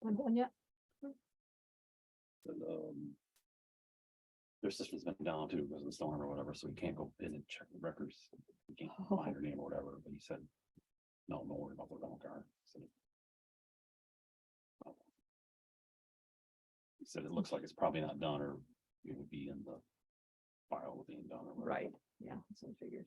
Not done yet? But, their system's been down too because of the storm or whatever, so he can't go in and check the records. He can't find her name or whatever, but he said, no, don't worry about the rental car. He said it looks like it's probably not done, or it would be in the file of being done or whatever. Right, yeah, that's what I figured.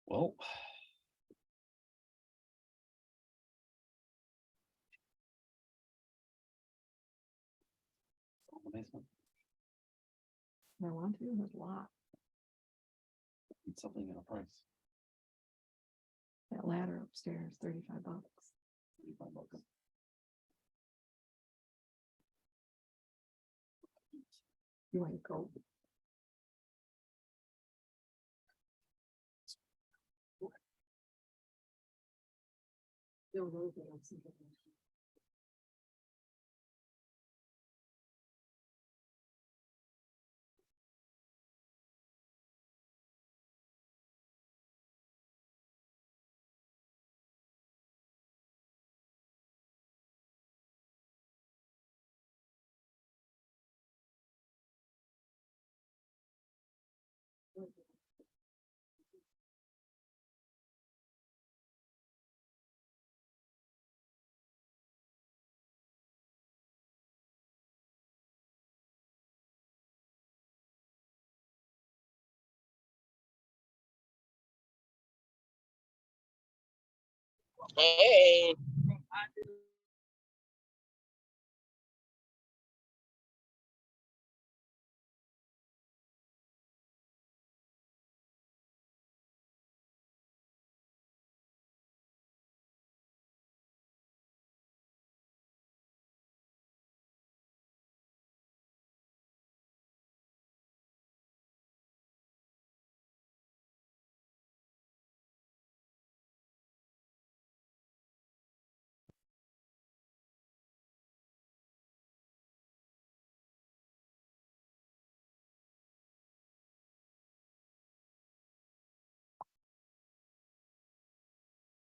Well. The basement. I want to, there's a lot. Need something in a price. That ladder upstairs, $35. $35. You want to go? Hey,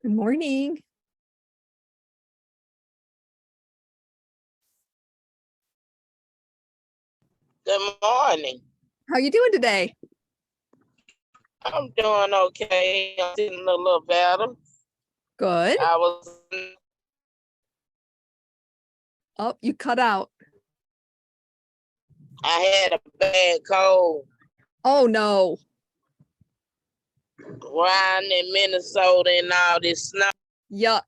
Good morning. good morning. How you doing today? I'm doing okay. I'm feeling a little better. Good. I was Oh, you cut out. I had a bad cold Oh no. riding in Minnesota and all this snow. Yuck.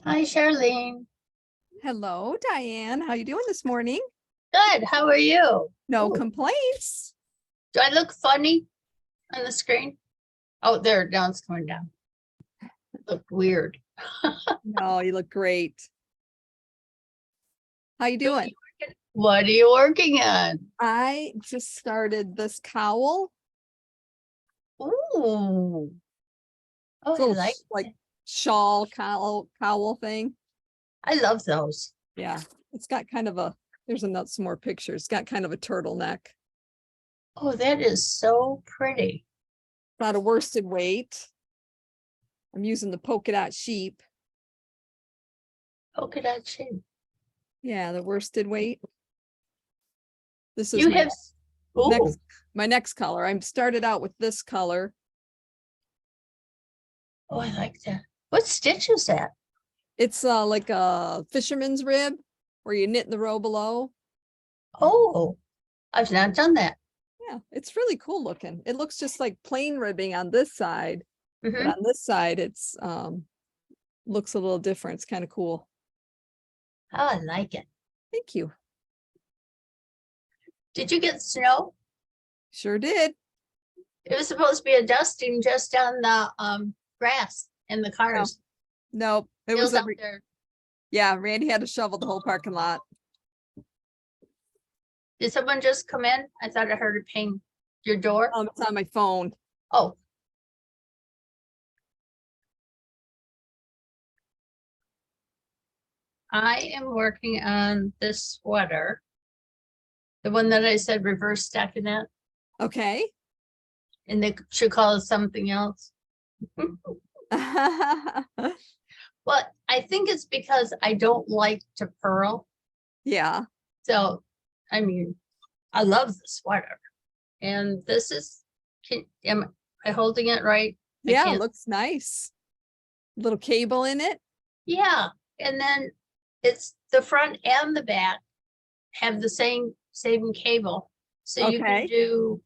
Hi, Charlene. Hello, Diane. How you doing this morning? Good. How are you? No Ooh, complaints. do I look funny on the screen? Oh, there, now it's coming down. Look weird. No, you look great. How you doing? What are you working on? I just started this cowl. Ooh. Oh, It's a I little like like it. shawl cowl thing. I love those. Yeah, it's got kind of a, there's some more pictures. It's got kind of a turtleneck. Oh, that is so pretty. Not a worsted weight. I'm using the polka dot sheep. Polka dot shape. Yeah, the worsted weight. This is You my have, ooh, next color. I'm started out with this color. oh, I like that. What stitch is that? It's like a fisherman's rib where you knit in the row below. Oh, I've not done that. Yeah, it's really cool looking. It looks just like plain ribbing on this side, but Mhm. on this side it's looks a little different. It's kind of cool. Oh, I like it. Thank you. Did you get snow? Sure did. It was supposed to be a dusting just on the grass in the cars. Nope. It Feels was out there. yeah, Randy had to shovel the whole parking lot. Did someone just come in? I thought I heard a ping. Your door? It's on my phone. Oh. I am working on this sweater. The one that I said reverse stockinette, Okay. and they should call it something else. But I think it's because I don't like to purl. Yeah. So, I mean, I love the sweater. And this is, am I holding it right? I Yeah, can't- looks nice. Little cable in it. Yeah, and then it's the front and the back have the same cable. So you can Okay. do,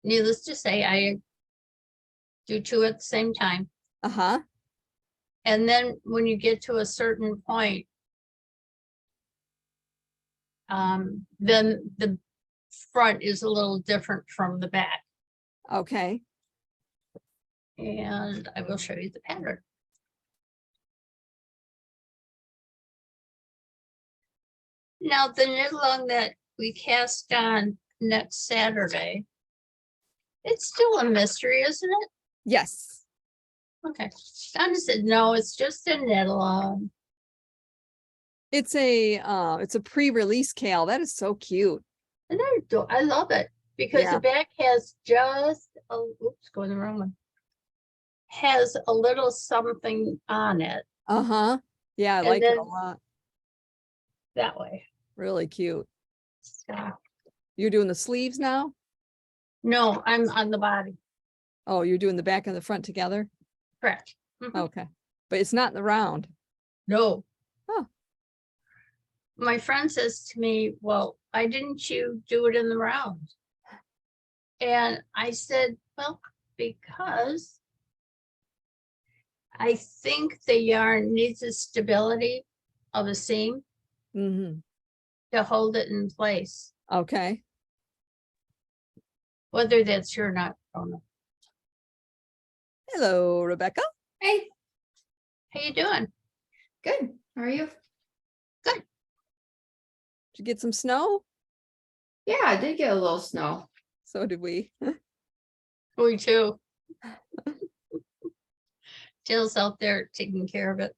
needless to say, I do two at the same time. Uh-huh. And then when you get to a certain point, then the front is a little different from the back. Okay. And I will show you the pattern. Now, the knit along that we cast on next Saturday, it's still a mystery, isn't it? Yes. Okay. Donna said, no, it's just a knit along. It's a pre-release Kale. That is so cute. And I love it because Yeah. the back has just, oops, going the wrong one. Has a little something on it Uh-huh. Yeah, I And like it a then- lot. that way. Really cute. So, You're doing the sleeves now? no, I'm on the body. Oh, you're doing the back and the front together? Correct. Mhm. Okay. But it's not in the round. No. Oh. My friend says to me, well, why didn't you do it in the round? And I said, well, because I think the yarn needs the stability of a seam Mm-hmm. to hold it in place. Okay. Whether that's true or not, I don't know. Hello, Rebecca. Hey, How you doing? good. How are you? Did you get some snow? Yeah, I did get a little snow. So did we. Me too. Jill's out there taking care of it.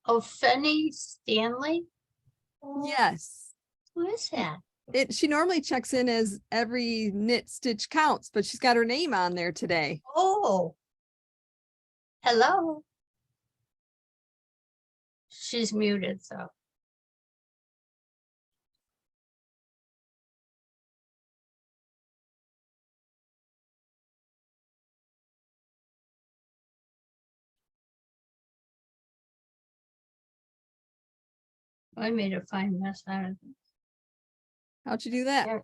Oh, Fenny Stanley? Yes. Who is that? She normally checks in as every knit stitch counts, but she's got her name on there today. Oh. Hello. She's muted, so. I made a fine mess out of it. How'd you do that? Yeah.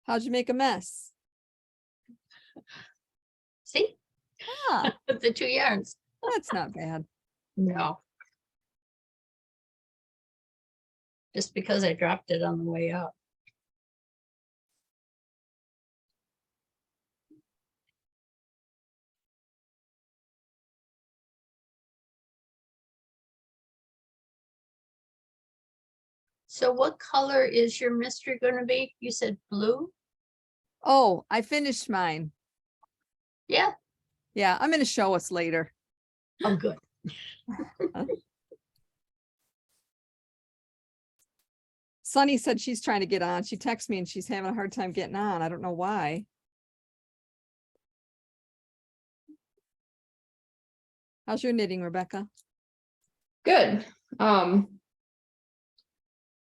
How'd you make a mess? See, Ah, with the 2 yarns. that's not bad. No. Just because I dropped it on the way up. So what color is your mystery gonna be? You said blue? Oh, I finished mine. Yeah. Yeah, I'm gonna show us later. Oh, good. Sunny said she's trying to get on. She texted me and she's having a hard time getting on. I don't know why. How's your knitting, Rebecca? Good.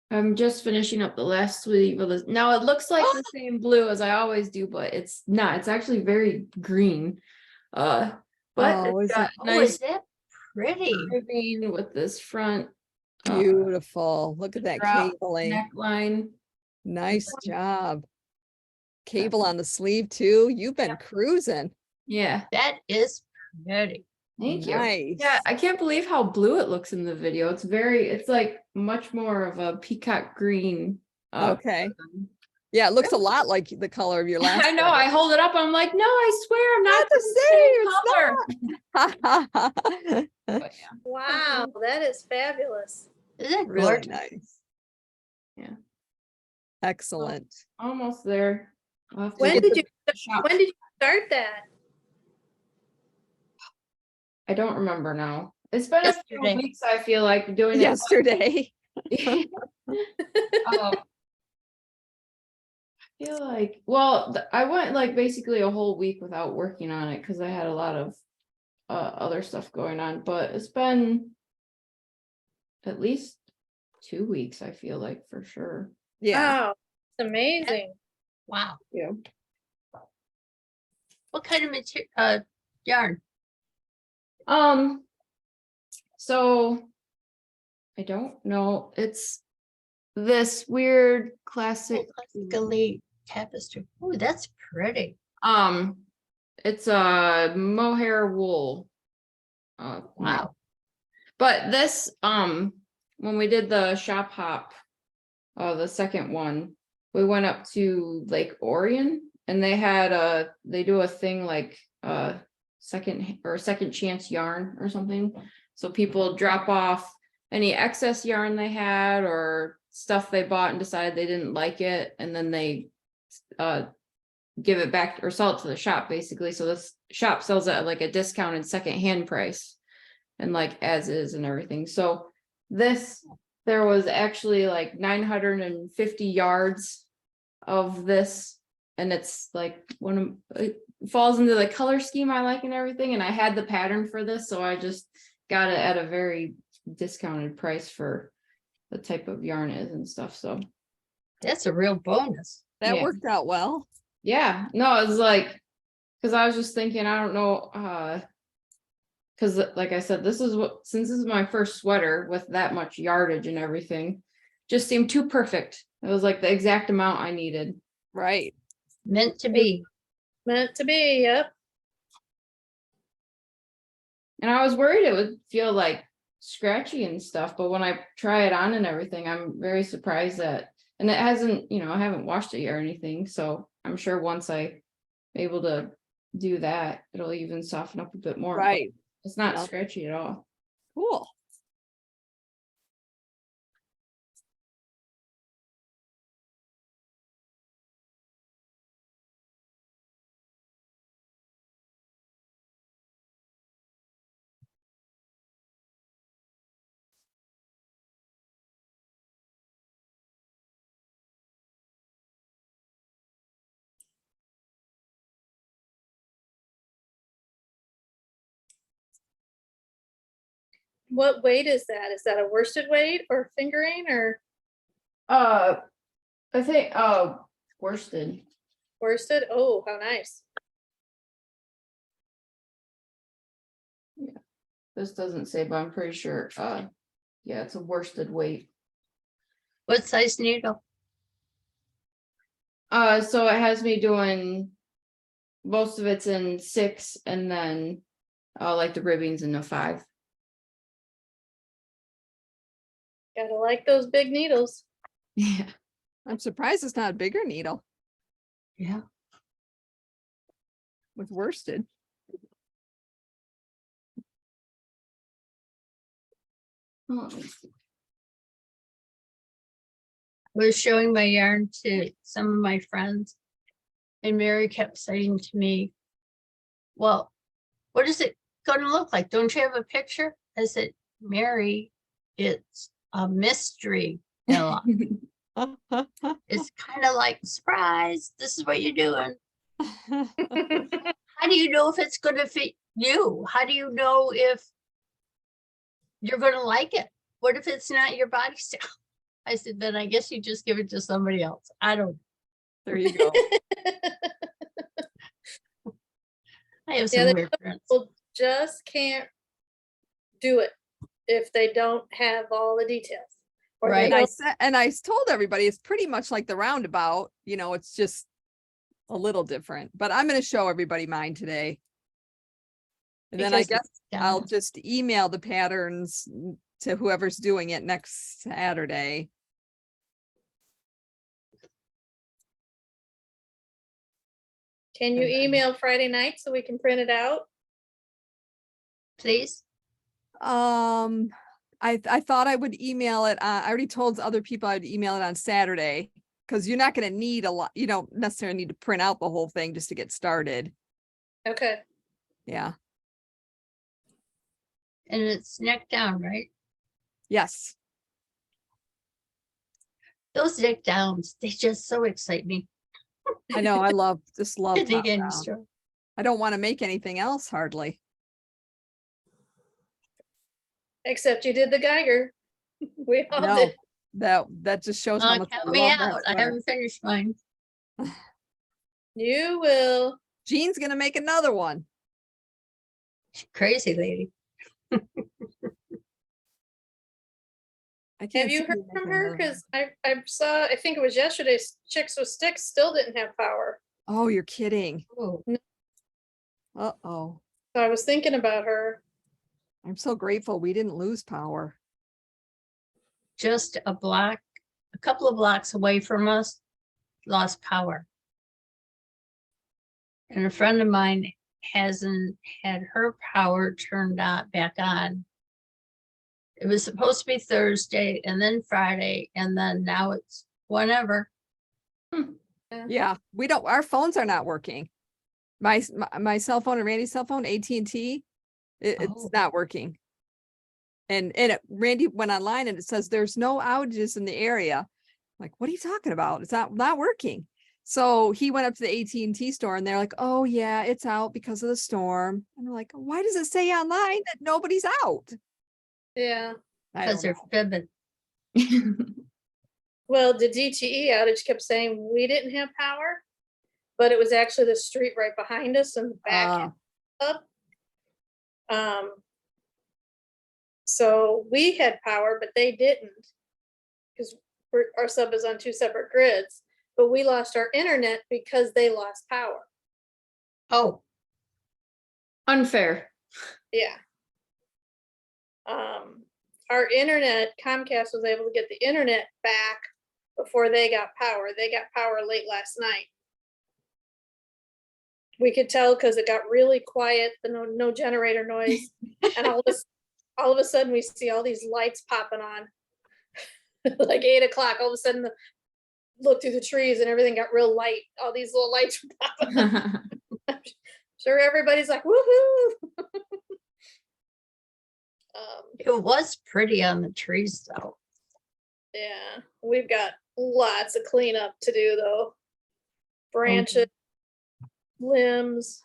I'm just finishing up the last sleeve of this. Now it looks like the same blue as I always do, but it's not. It's actually very green. But Oh, it's is got it? Oh, is nice that pretty? ribbing with this front Beautiful. Look at that drop cabling. neckline. Nice job. Cable on the sleeve too. You've been Yep. cruising. Yeah, That is pretty. thank you. Nice. Yeah, I can't believe how blue it looks in the video. It's like much more of a peacock green. Okay. Yeah, it looks a lot like the color of your last. I know. sweater. I hold it up. I'm like, no, I swear I'm not Not the the same color. But Wow, that is fabulous. Isn't that really gorgeous? nice. Yeah. Excellent. Almost there. I'll have to When get did the you shop. when did you start that? I don't remember now. It's been a few Yesterday. weeks, I feel like, doing Yesterday. it. I feel like, well, I went like basically a whole week without working on it because I had a lot of other stuff going on, but it's been at least 2 weeks, I feel like, for sure. Yeah. Wow, it's amazing. Wow. Yeah. What kind of material, yarn? So I don't know. It's this weird classic. Classically tapestry. Oh, that's pretty. It's a mohair wool. Wow. But this, when we did the shop hop, the second one, we went up to Lake Orion, and they do a thing like second chance yarn or something. So people drop off any excess yarn they had or stuff they bought and decided they didn't like it, and then they give it back or sell it to the shop, basically. So this shop sells it at like a discounted secondhand price and like as is and everything. So there was actually like 950 yards of this, and it's like it falls into the color scheme I like and everything, and I had the pattern for this, so I just got it at a very discounted price for the type of yarn it is and stuff. So That's a real bonus. That Yeah. worked out well. yeah, no, it was like, because I was just thinking, I don't know, because like I said, since this is my first sweater with that much yardage and everything, just seemed too perfect. It was like the exact amount I needed. Right. Meant to be. Meant to be, yep. And I was worried it would feel like scratchy and stuff, but when I try it on and everything, I'm very surprised that, and it hasn't, I haven't washed it yet or anything, so I'm sure once I'm able to do that, it'll even soften up a bit more. but Right. It's not Yeah. scratchy at all. Cool. What weight is that? Is that a worsted weight or fingering or I think worsted. worsted? Oh, how nice. This doesn't say, but I'm pretty sure yeah, it's a worsted weight. What size needle? So it has me doing, most of it's in 6 and then, like the ribbings in a 5. Gotta like those big needles. Yeah. I'm surprised it's not a bigger needle Yeah. with worsted. Oh, Was showing my yarn to some of my friends. And Mary kept saying to me, well, what is it gonna look like? Don't you have a picture? I said, Mary, it's a mystery, Ella. It's kind of like, surprise, this is what you're doing. How do you know if it's gonna fit you? How do you know if you're gonna like it? What if it's not your body style? I said, then I guess you just give it to somebody else. I don't, There you go. I have Yeah, some they- weird friends. People just can't do it if they don't have all the details. Or they Right. And I don't- said, and I told everybody it's pretty much like the roundabout, you know, it's just a little different, but I'm going to show everybody mine today. And then I Because- guess I'll just email the patterns to whoever's doing it next Saturday. Can you email Friday night so we can print it out? Please. I thought I would email it. I already told other people I'd email it on Saturday because you're not going to need a lot. You don't necessarily need to print out the whole thing just to get started. Okay. Yeah. And it's neck down, right? Yes. Those neck downs, they just so excite me. I know. I just love They top get down. strong. I don't want to make anything else hardly. Except you did the Geiger. We all No, did. that just shows how much I Count me love that out. I sweater. haven't finished mine. You will. Jean's gonna make another one. Crazy lady. I Have can't you see heard making from her? another one. Because I saw, I think it was yesterday, Chicks with Sticks still didn't have power. Oh, you're kidding. Oh, Uh-oh. So I was thinking about her. I'm so grateful we didn't lose power. just a couple of blocks away from us, lost power. And a friend of mine hasn't had her power turned on back on. It was supposed to be Thursday and then Friday, and then now it's whenever. Yeah, our phones are not working. My cell phone and Randy's cell phone, AT&T, it's Oh. not working. And Randy went online and it says there's no outages in the area. I'm like, what are you talking about? It's not working. So he went up to the AT&T store and they're like, oh yeah, it's out because of the storm. And I'm like, why does it say online that nobody's out? Yeah. I Because don't they're know. fibbing. Well, the DTE outage kept saying we didn't have power, but it was actually the street right behind us and the back up. So we had power, but they didn't. Because our sub is on 2 separate grids, but we lost our internet because they lost power. Oh, Unfair. Yeah. Our internet, Comcast was able to get the internet back before they got power. They got power late last night. We could tell because it got really quiet, the no generator noise, and all of a sudden we see all these lights popping on. Like 8 o'clock, all of a sudden look through the trees and everything got real light. All these little lights were popping on. Sure, everybody's like, woohoo! it was pretty on the trees though. Yeah, we've got lots of cleanup to do though. Branches, limbs.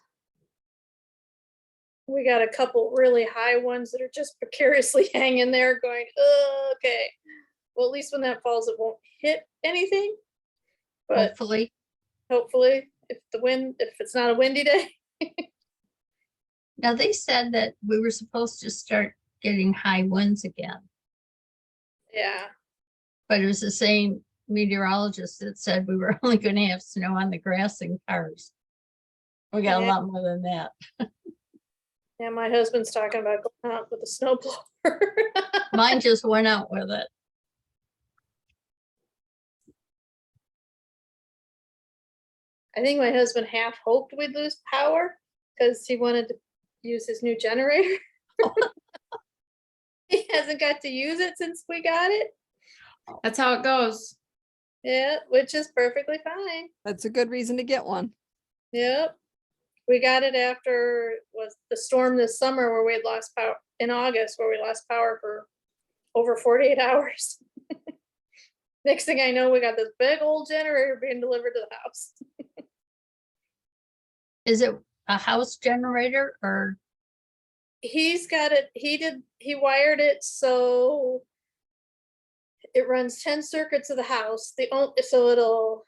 We got a couple really high ones that are just precariously hanging there going, oh, okay. Well, at least when that falls, it won't hit anything. But Hopefully, hopefully, if it's not a windy day. now they said that we were supposed to start getting high winds again, Yeah, but it was the same meteorologist that said we were only gonna have snow on the grass and cars. We got a Yeah. lot more than that. Yeah, my husband's talking about going out with a snowblower. Mine just went out with it. I think my husband half hoped we'd lose power because he wanted to use his new generator. He hasn't got to use it since we got it. That's how it goes. Yeah, which is perfectly fine. That's a good reason to get one. Yep. We got it after was the storm this summer where we had lost power in August, where we lost power for over 48 hours. Next thing I know, we got this big old generator being delivered to the house. Is it a house generator or He's got it, he wired it so it runs 10 circuits of the house. So it'll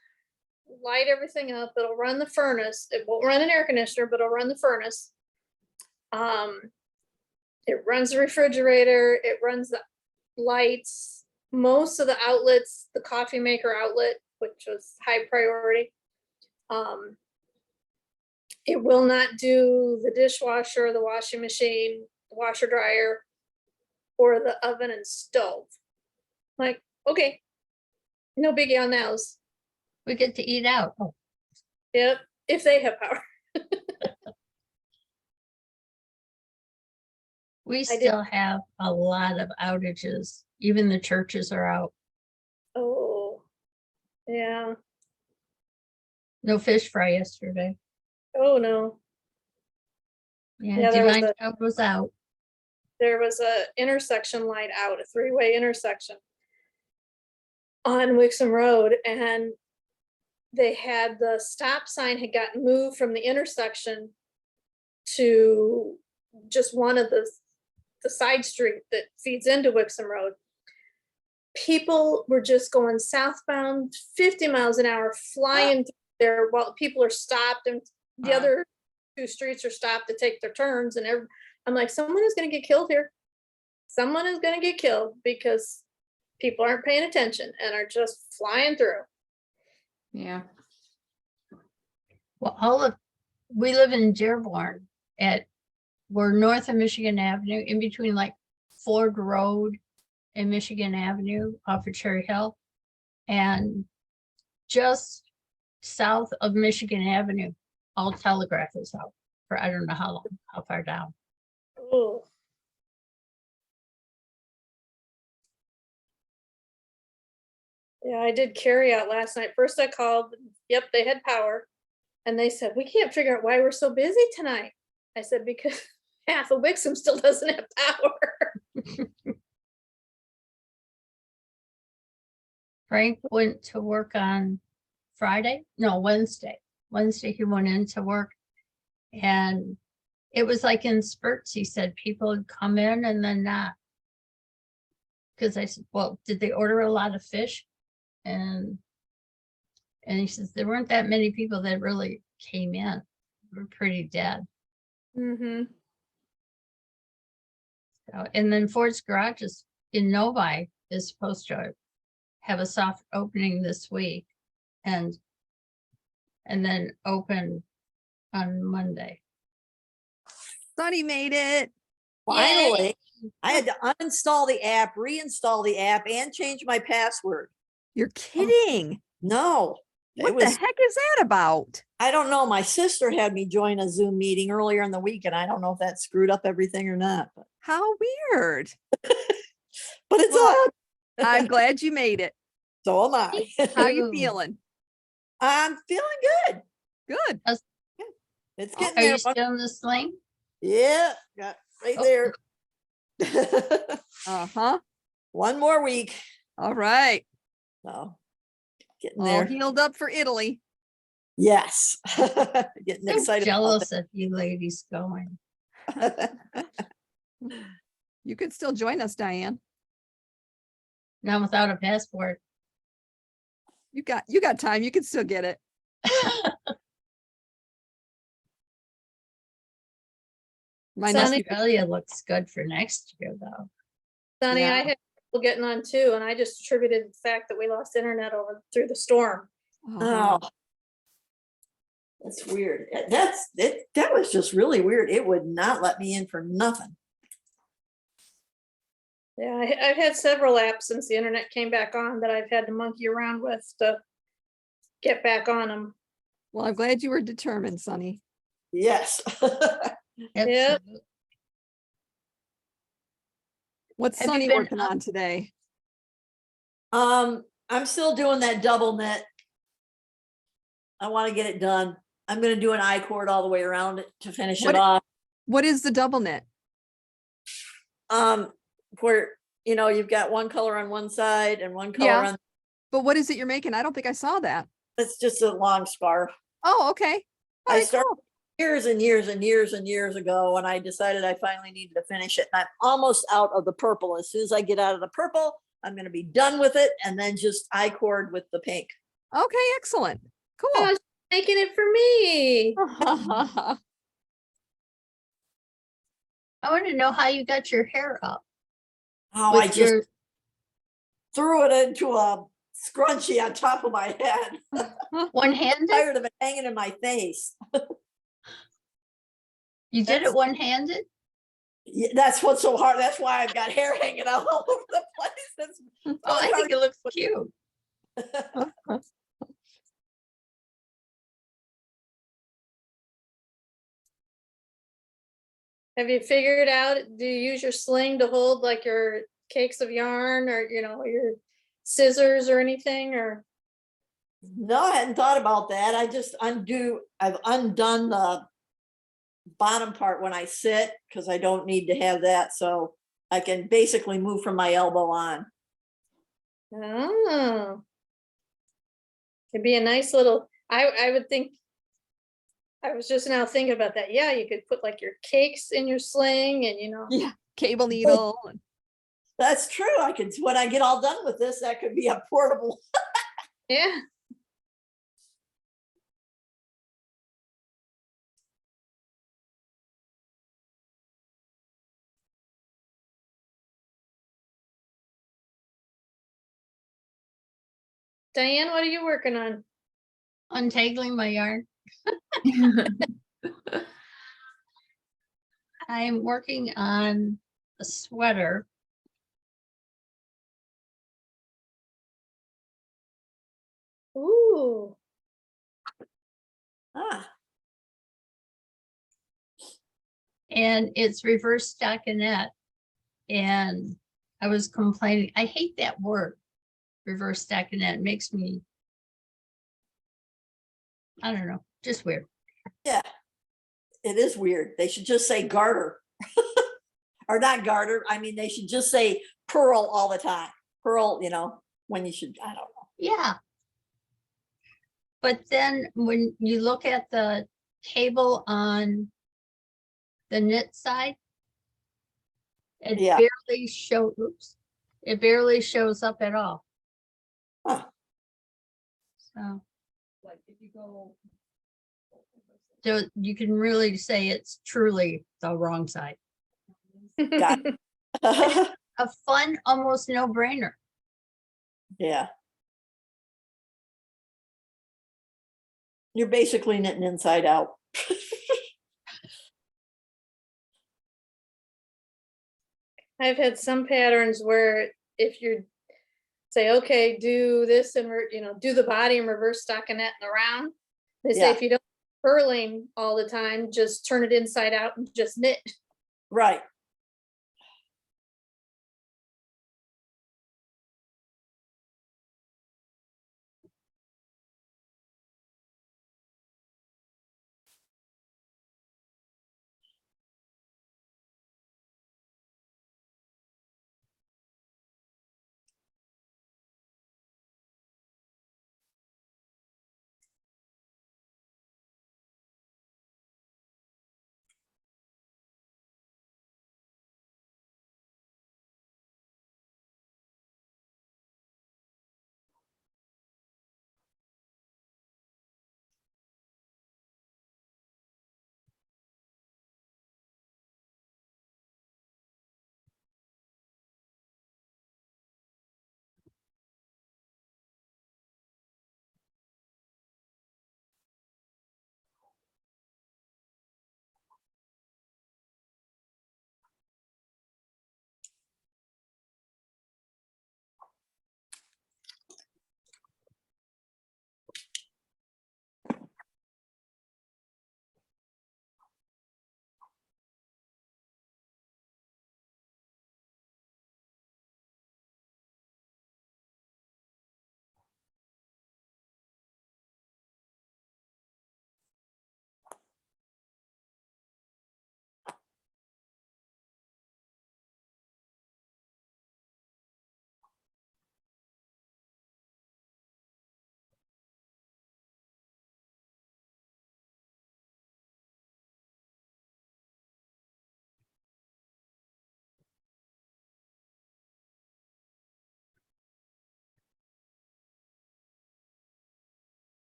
light everything up, it'll run the furnace, it won't run an air conditioner, but it'll run the furnace. It runs the refrigerator, it runs the lights, most of the outlets, the coffee maker outlet, which was high priority. It will not do the dishwasher, the washing machine, the washer dryer, or the oven and stove. Like, okay, no biggie on those. we get to eat out? Oh, Yep, if they have power. we did- still have a lot of outages. Even the churches are out. Oh, yeah. No fish fry yesterday. Oh, no. Yeah, Yeah, there was Divine a- Child was out. There was a intersection light out, a three-way intersection on Wixom Road, and they had the stop sign had gotten moved from the intersection to just one of the side street that feeds into Wixom Road. People were just going southbound 50 miles an hour, flying through there while people are stopped, and the Wow. other two streets are stopped to take their turns, and I'm like, someone is gonna get killed here. Someone is gonna get killed because people aren't paying attention and are just flying through. Yeah. Well, we live in Dearborn we're north of Michigan Avenue, in between like Ford Road and Michigan Avenue off of Cherry Hill. And just south of Michigan Avenue, all telegraph is out for I don't know how long, how far down. Oh. Yeah, I did carry out last night. First I called, yep, they had power. And they said, we can't figure out why we're so busy tonight. I said, because half of Wixom still doesn't have power. Frank went to work on Wednesday. Wednesday he went into work and it was like in spurts. He said people would come in and then not. Because I said, well, did they order a lot of fish? And he says there weren't that many people that really came in. They were pretty dead. Mm-hmm. So, and then Ford's Garage in Novi is supposed to have a soft opening this week and then open on Monday. Sonny made it. Finally, I had to uninstall the app, reinstall the app, and change my password. You're kidding. No, What it the was, heck is that about? I don't know. My sister had me join a Zoom meeting earlier in the week, and I don't know if that screwed up everything or not. How weird. But it's Well, on. I'm glad you made it. So am I. How you Ooh. feeling? I'm feeling good. Good. It's getting Are there. you still in the sling? Yeah, got right Oh. there. Uh-huh. One more week. All right. So getting All there. healed up for Italy. Yes. Getting I'm excited. jealous of you ladies going. You could still join us, Diane. Not without a passport. You got time. You can still get it. My Sonny- nephew, Australia looks good for next year, though. Sonny, Yeah. I had getting on too, and I just attributed the fact that we lost internet through the storm. Oh. That's weird. That was just really weird. It would not let me in for nothing. Yeah, I've had several apps since the internet came back on that I've had to monkey around with to get back on them. Well, I'm glad you were determined, Sunny. Yes. Yep. What's Have you Sunny been working up- on today? I'm still doing that double knit. I want to get it done. I'm going to do an I-cord all the way around it to finish What- it off. What is the double knit? Where, you've got one color on one side and one color Yeah. on, But what is it you're making? I don't think I saw that. it's just a long scarf. Oh, okay. I All right, started cool. years and years and years and years ago when I decided I finally needed to finish it. And I'm almost out of the purple. As soon as I get out of the purple, I'm going to be done with it and then just I-cord with the pink. Okay, excellent. Cool. Oh, she's making it for me. I want to know how you got your hair up. Oh, I with just your, threw it into a scrunchie on top of my head. one-handed? Tired of it hanging in my face. You did it one-handed? Yeah, that's what's so hard. That's why I've got hair hanging out all over the place. That's Oh, I think it looks cute. Have you figured out, do you use your sling to hold like your cakes of yarn or, your scissors or anything, or? No, I hadn't thought about that. I've undone the bottom part when I sit because I don't need to have that. So I can basically move from my elbow on. Oh. It'd be a nice little, I would think, I was just now thinking about that. Yeah, you could put like your cakes in your sling and, Yeah, cable needle. That's true. When I get all done with this, that could be a portable. yeah. Diane, what are you working on? Untangling my yarn. I'm working on a sweater. Ooh, Ah, And it's reverse stockinette. And I was complaining, I hate that word, reverse stockinette. It makes me, I don't know, just weird. yeah. It is weird. They should just say garter. Or not garter. I mean, they should just say pearl all the time. Pearl, when you should, I don't know. Yeah. But then when you look at the table on the knit side, it Yeah. barely it barely shows up at all. Huh. So Like if you go. you can really say it's truly the wrong side. Got it. A fun, almost no brainer. Yeah. You're basically knitting inside out. I've had some patterns where if you say, okay, do this and, do the body and reverse stockinette and around. They say Yeah. if you don't purling all the time, just turn it inside out and just knit. Right.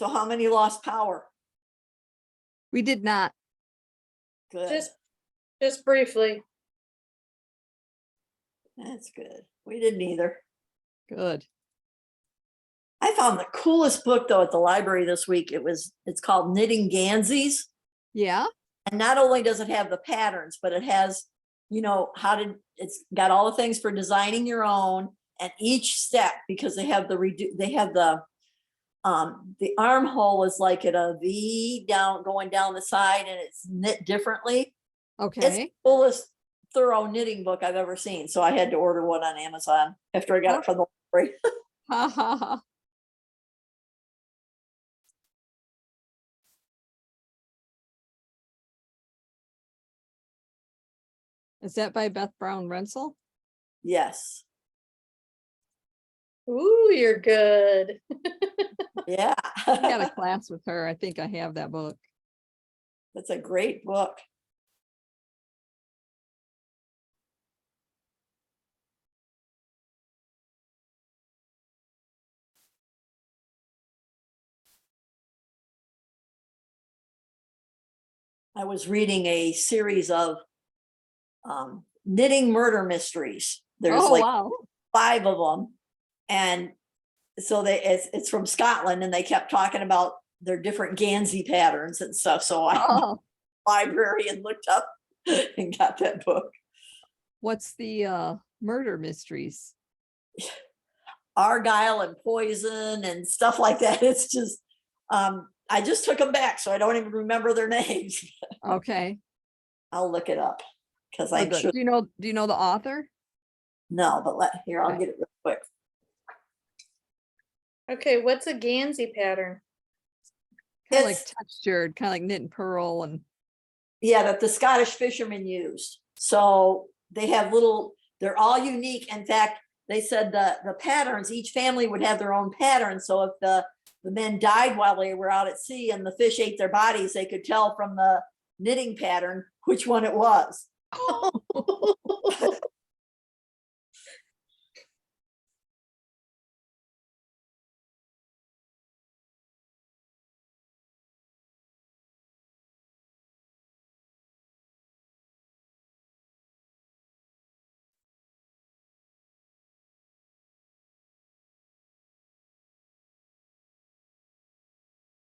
So how many lost power? We did not. Good. Just briefly. That's good. We didn't either. Good. I found the coolest book though at the library this week. It's called Knitting Gansies. Yeah. And not only does it have the patterns, but it has, it's got all the things for designing your own, and each step, because they have the armhole is like at a V going down the side, and it's knit differently. It's the Okay. coolest thorough knitting book I've ever seen. So I had to order one on Amazon after I got it from the library. Ha ha ha. Is that by Beth Brown Rensselaer? Yes. Ooh, you're good. Yeah. I had a class with her. I think I have that book. That's a great book. I was reading a series of knitting murder mysteries. There's Oh, like wow. 5 of them. And so it's from Scotland, and they kept talking about their different Gansey patterns and stuff. So I Oh, library and looked up and got that book. what's the murder mysteries? Argyle and poison and stuff like that. It's just I just took them back, so I don't even remember their names. Okay. I'll look it up because Oh, I good. should Do you know the author? know, but I'll Okay. get it real quick. Okay, what's a Gansey pattern? Kind of like It's- textured, kind of like knit and purl and Yeah, that the Scottish fishermen used. So they have they're all unique. In fact, they said the patterns, each family would have their own pattern. So if the men died while they were out at sea and the fish ate their bodies, they could tell from the knitting pattern which one it was.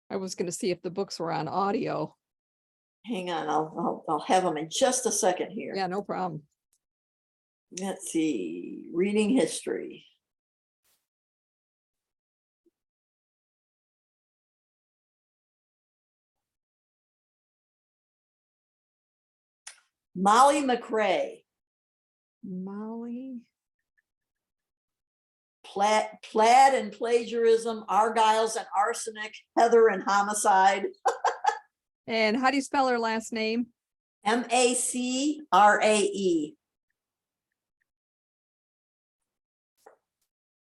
I was going to see if the books were on audio. Hang on, I'll have them in just a second here. Yeah, no problem. Let's see, reading history. Molly McRae, Molly. plaid and plagiarism, Argyles and arsenic, Heather and homicide, And how do you spell her last name? MACRAE.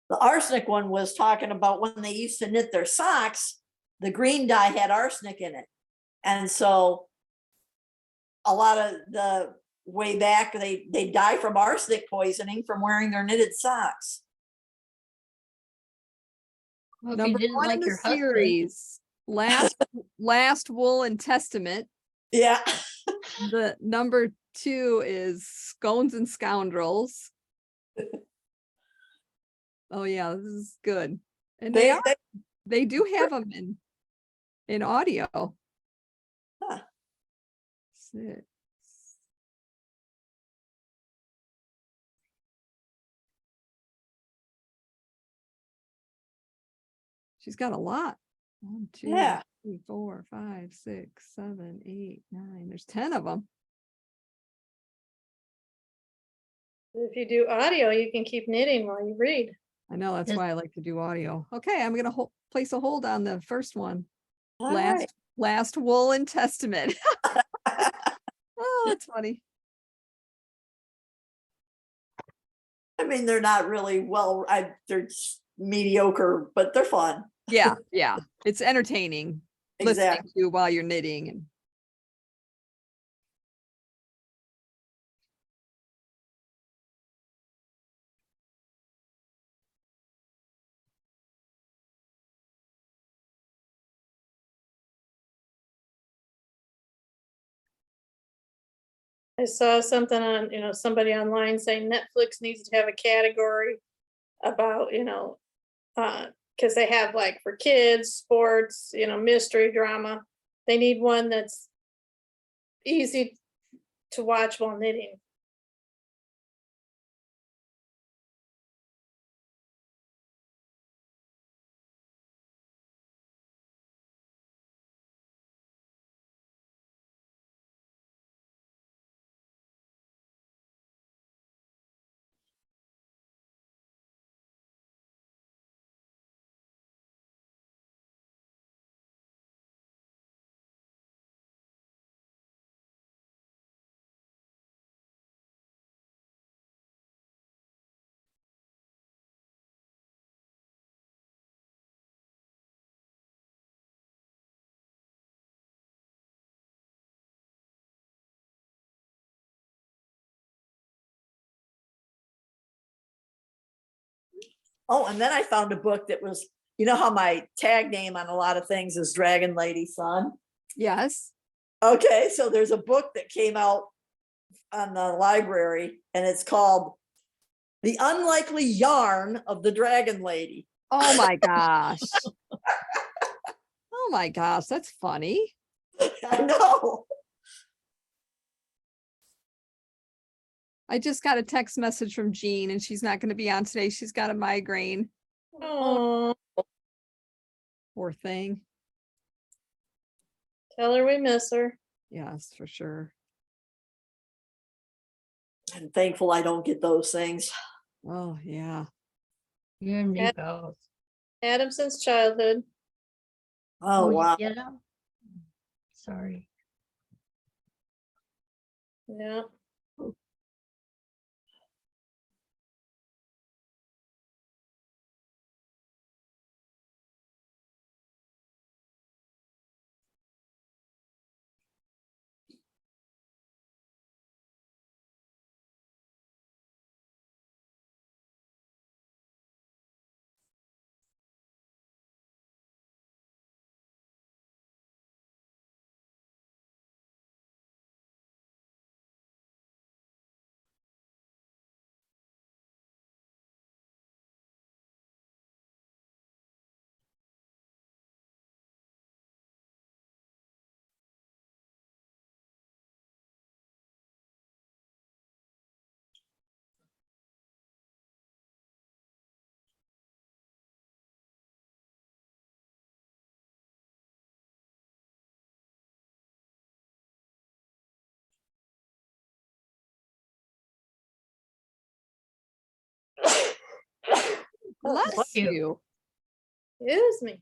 The arsenic one was talking about when they used to knit their socks, the green dye had arsenic in it. And so a lot of the way back, they die from arsenic poisoning from wearing their knitted socks. Well, if you Number didn't 1 in like the your husband, series. Last Wool and Testament. Yeah. The number 2 is Scones and Scoundrels. Oh yeah, this is good. And they do have them in audio. Huh. 6. She's got a lot. 1, 2, Yeah. 3, 4, 5, 6, 7, 8, 9. There's 10 of them. If you do audio, you can keep knitting while you read. I know that's Yes. why I like to do audio. Okay, I'm gonna place a hold on the first one. All Last Wool and Testament. Oh, that's funny. I mean, they're not really they're mediocre, but they're fun. Yeah, yeah. It's entertaining Exactly. listening to while you're knitting and I saw something on, somebody online saying Netflix needs to have a category about, because they have like for kids, sports, mystery, drama. They need one that's easy to watch while knitting. Oh, and then I found a book that was, you know how my tag name on a lot of things is Dragon Lady Sun? Yes. Okay, so there's a book that came out on the library and it's called The Unlikely Yarn of the Dragon Lady. Oh my gosh. Oh my gosh, that's funny. I know. I just got a text message from Jean and she's not going to be on today. She's got a migraine. Oh, Poor thing. tell her we miss her. Yes, for sure. I'm thankful I don't get those things. Oh, yeah. You and me Yeah. both. Adam since childhood. Oh, you wow. get 'em? Sorry. Yeah. Bless you. you. Excuse me.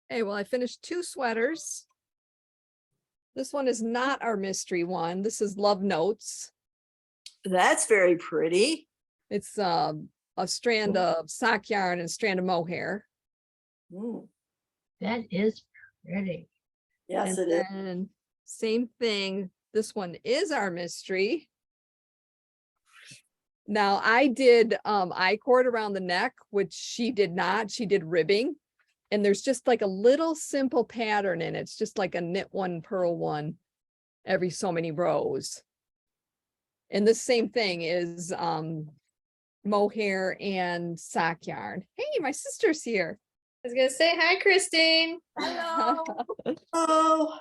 Hey, well, I finished 2 sweaters. This one is not our mystery one. This is Love Notes. That's very pretty. It's a strand of sock yarn and a strand of mohair. Mm, That is pretty. yes, And it is. then same thing. This one is our mystery. Now I did I-cord around the neck, which she did not. She did ribbing. And there's just like a little simple pattern in it. It's just like a knit one, purl one every so many rows. And the same thing is mohair and sock yarn. Hey, my sister's here. I was gonna say hi, Christine. Hello. Oh,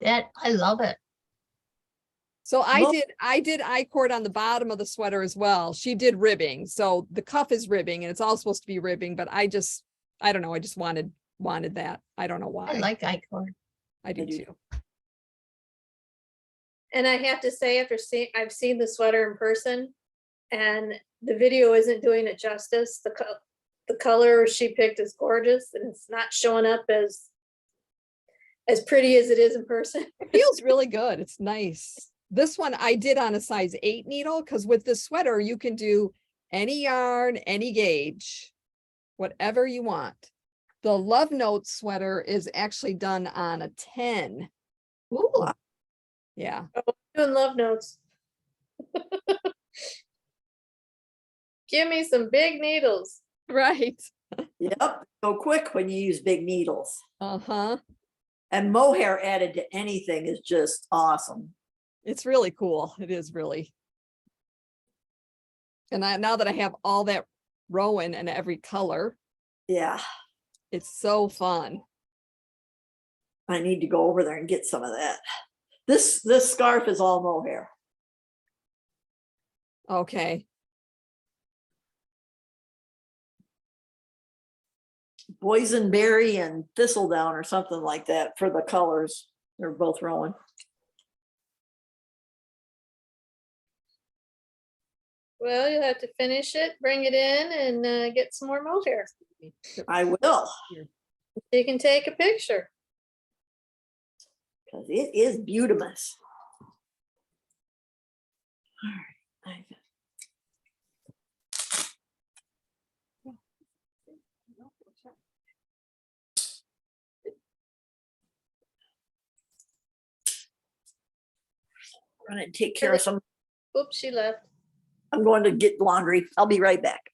That, I love it. So Mo- I did I-cord on the bottom of the sweater as well. She did ribbing. So the cuff is ribbing and it's all supposed to be ribbing, but I don't know. I just wanted that. I don't know why. I like I-cord. I do I do too. And I have to say, I've seen the sweater in person, and the video isn't doing it justice. The color she picked is gorgeous, and it's not showing up as pretty as it is in person. It feels really good. It's nice. This one I did on a size 8 needle because with this sweater, you can do any yarn, any gauge, whatever you want. The Love Notes sweater is actually done on a 10. Ooh, Yeah. Doing love notes. Give me some big needles. Right. Yep, go quick when you use big needles. Uh-huh. And mohair added to anything is just awesome. It's really cool. It is really. And now that I have all that Rowan and every color, Yeah, it's so fun. I need to go over there and get some of that. This scarf is all mohair. Okay. Boysenberry and thistledown or something like that for the colors. They're both Rowan. Well, you'll have to finish it, bring it in and get some more mohair. I will, You can take a picture. because it is beautiful. All right. I'm gonna take care of some. Oops, she left. I'm going to get laundry. I'll be right back.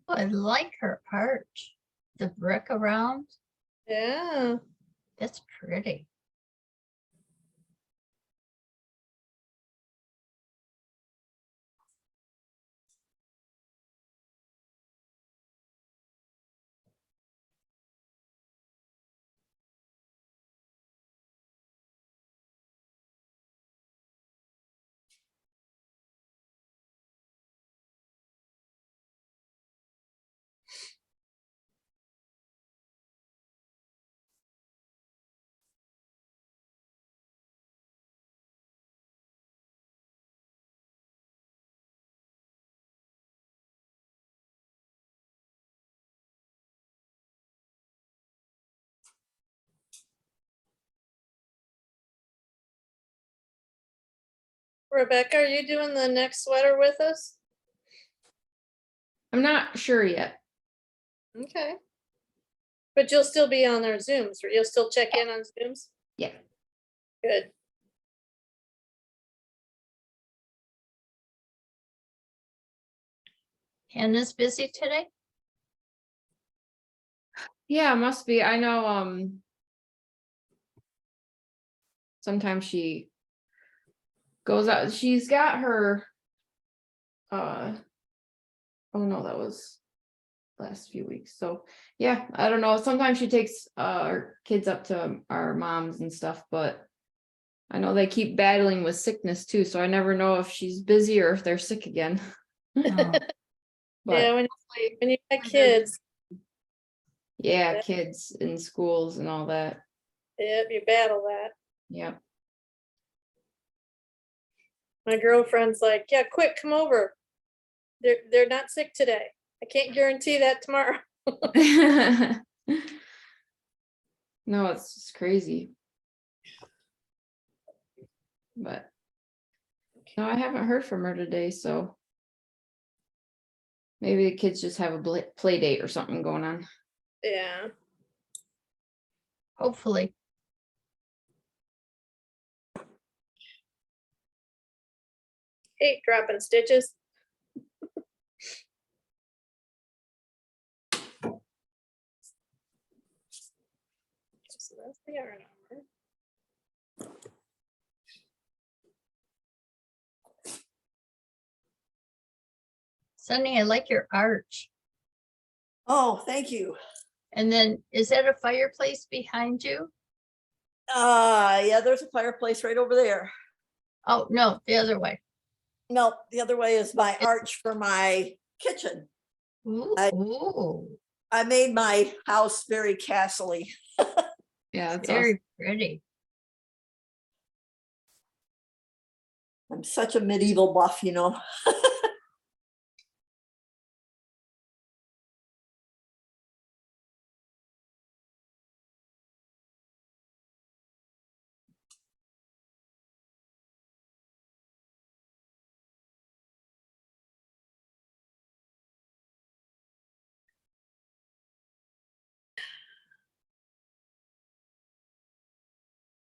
I like her arch. The brick around, Yeah. that's pretty. Rebecca, are you doing the next sweater with us? I'm not sure yet. Okay. But you'll still be on our Zooms, or you'll still check in on Zooms? Yeah. Good. Hannah's busy today? Yeah, must be. I know, sometimes she goes out, she's got her, oh no, that was last few weeks. So yeah, I don't know. Sometimes she takes our kids up to our moms and stuff, but I know they keep battling with sickness too, so I never know if she's busy or if they're sick again. Oh, But Yeah, when you got kids, yeah, kids in schools and all that. yep, you battle that. Yeah. My girlfriend's like, yeah, quick, come over. They're not sick today. I can't guarantee that tomorrow. No, it's just crazy. But no, I haven't heard from her today, so maybe the kids just have a play date or something going on. Yeah. hopefully. Hate dropping stitches. So that's the yarn number. Sunny, I like your arch. Oh, thank you. And then is that a fireplace behind you? Yeah, there's a fireplace right over there. Oh, no, the other way. No, the other way is my arch for my kitchen. Ooh, I made my house very castle-y. Yeah, it's very pretty. I'm such a medieval buff, you know.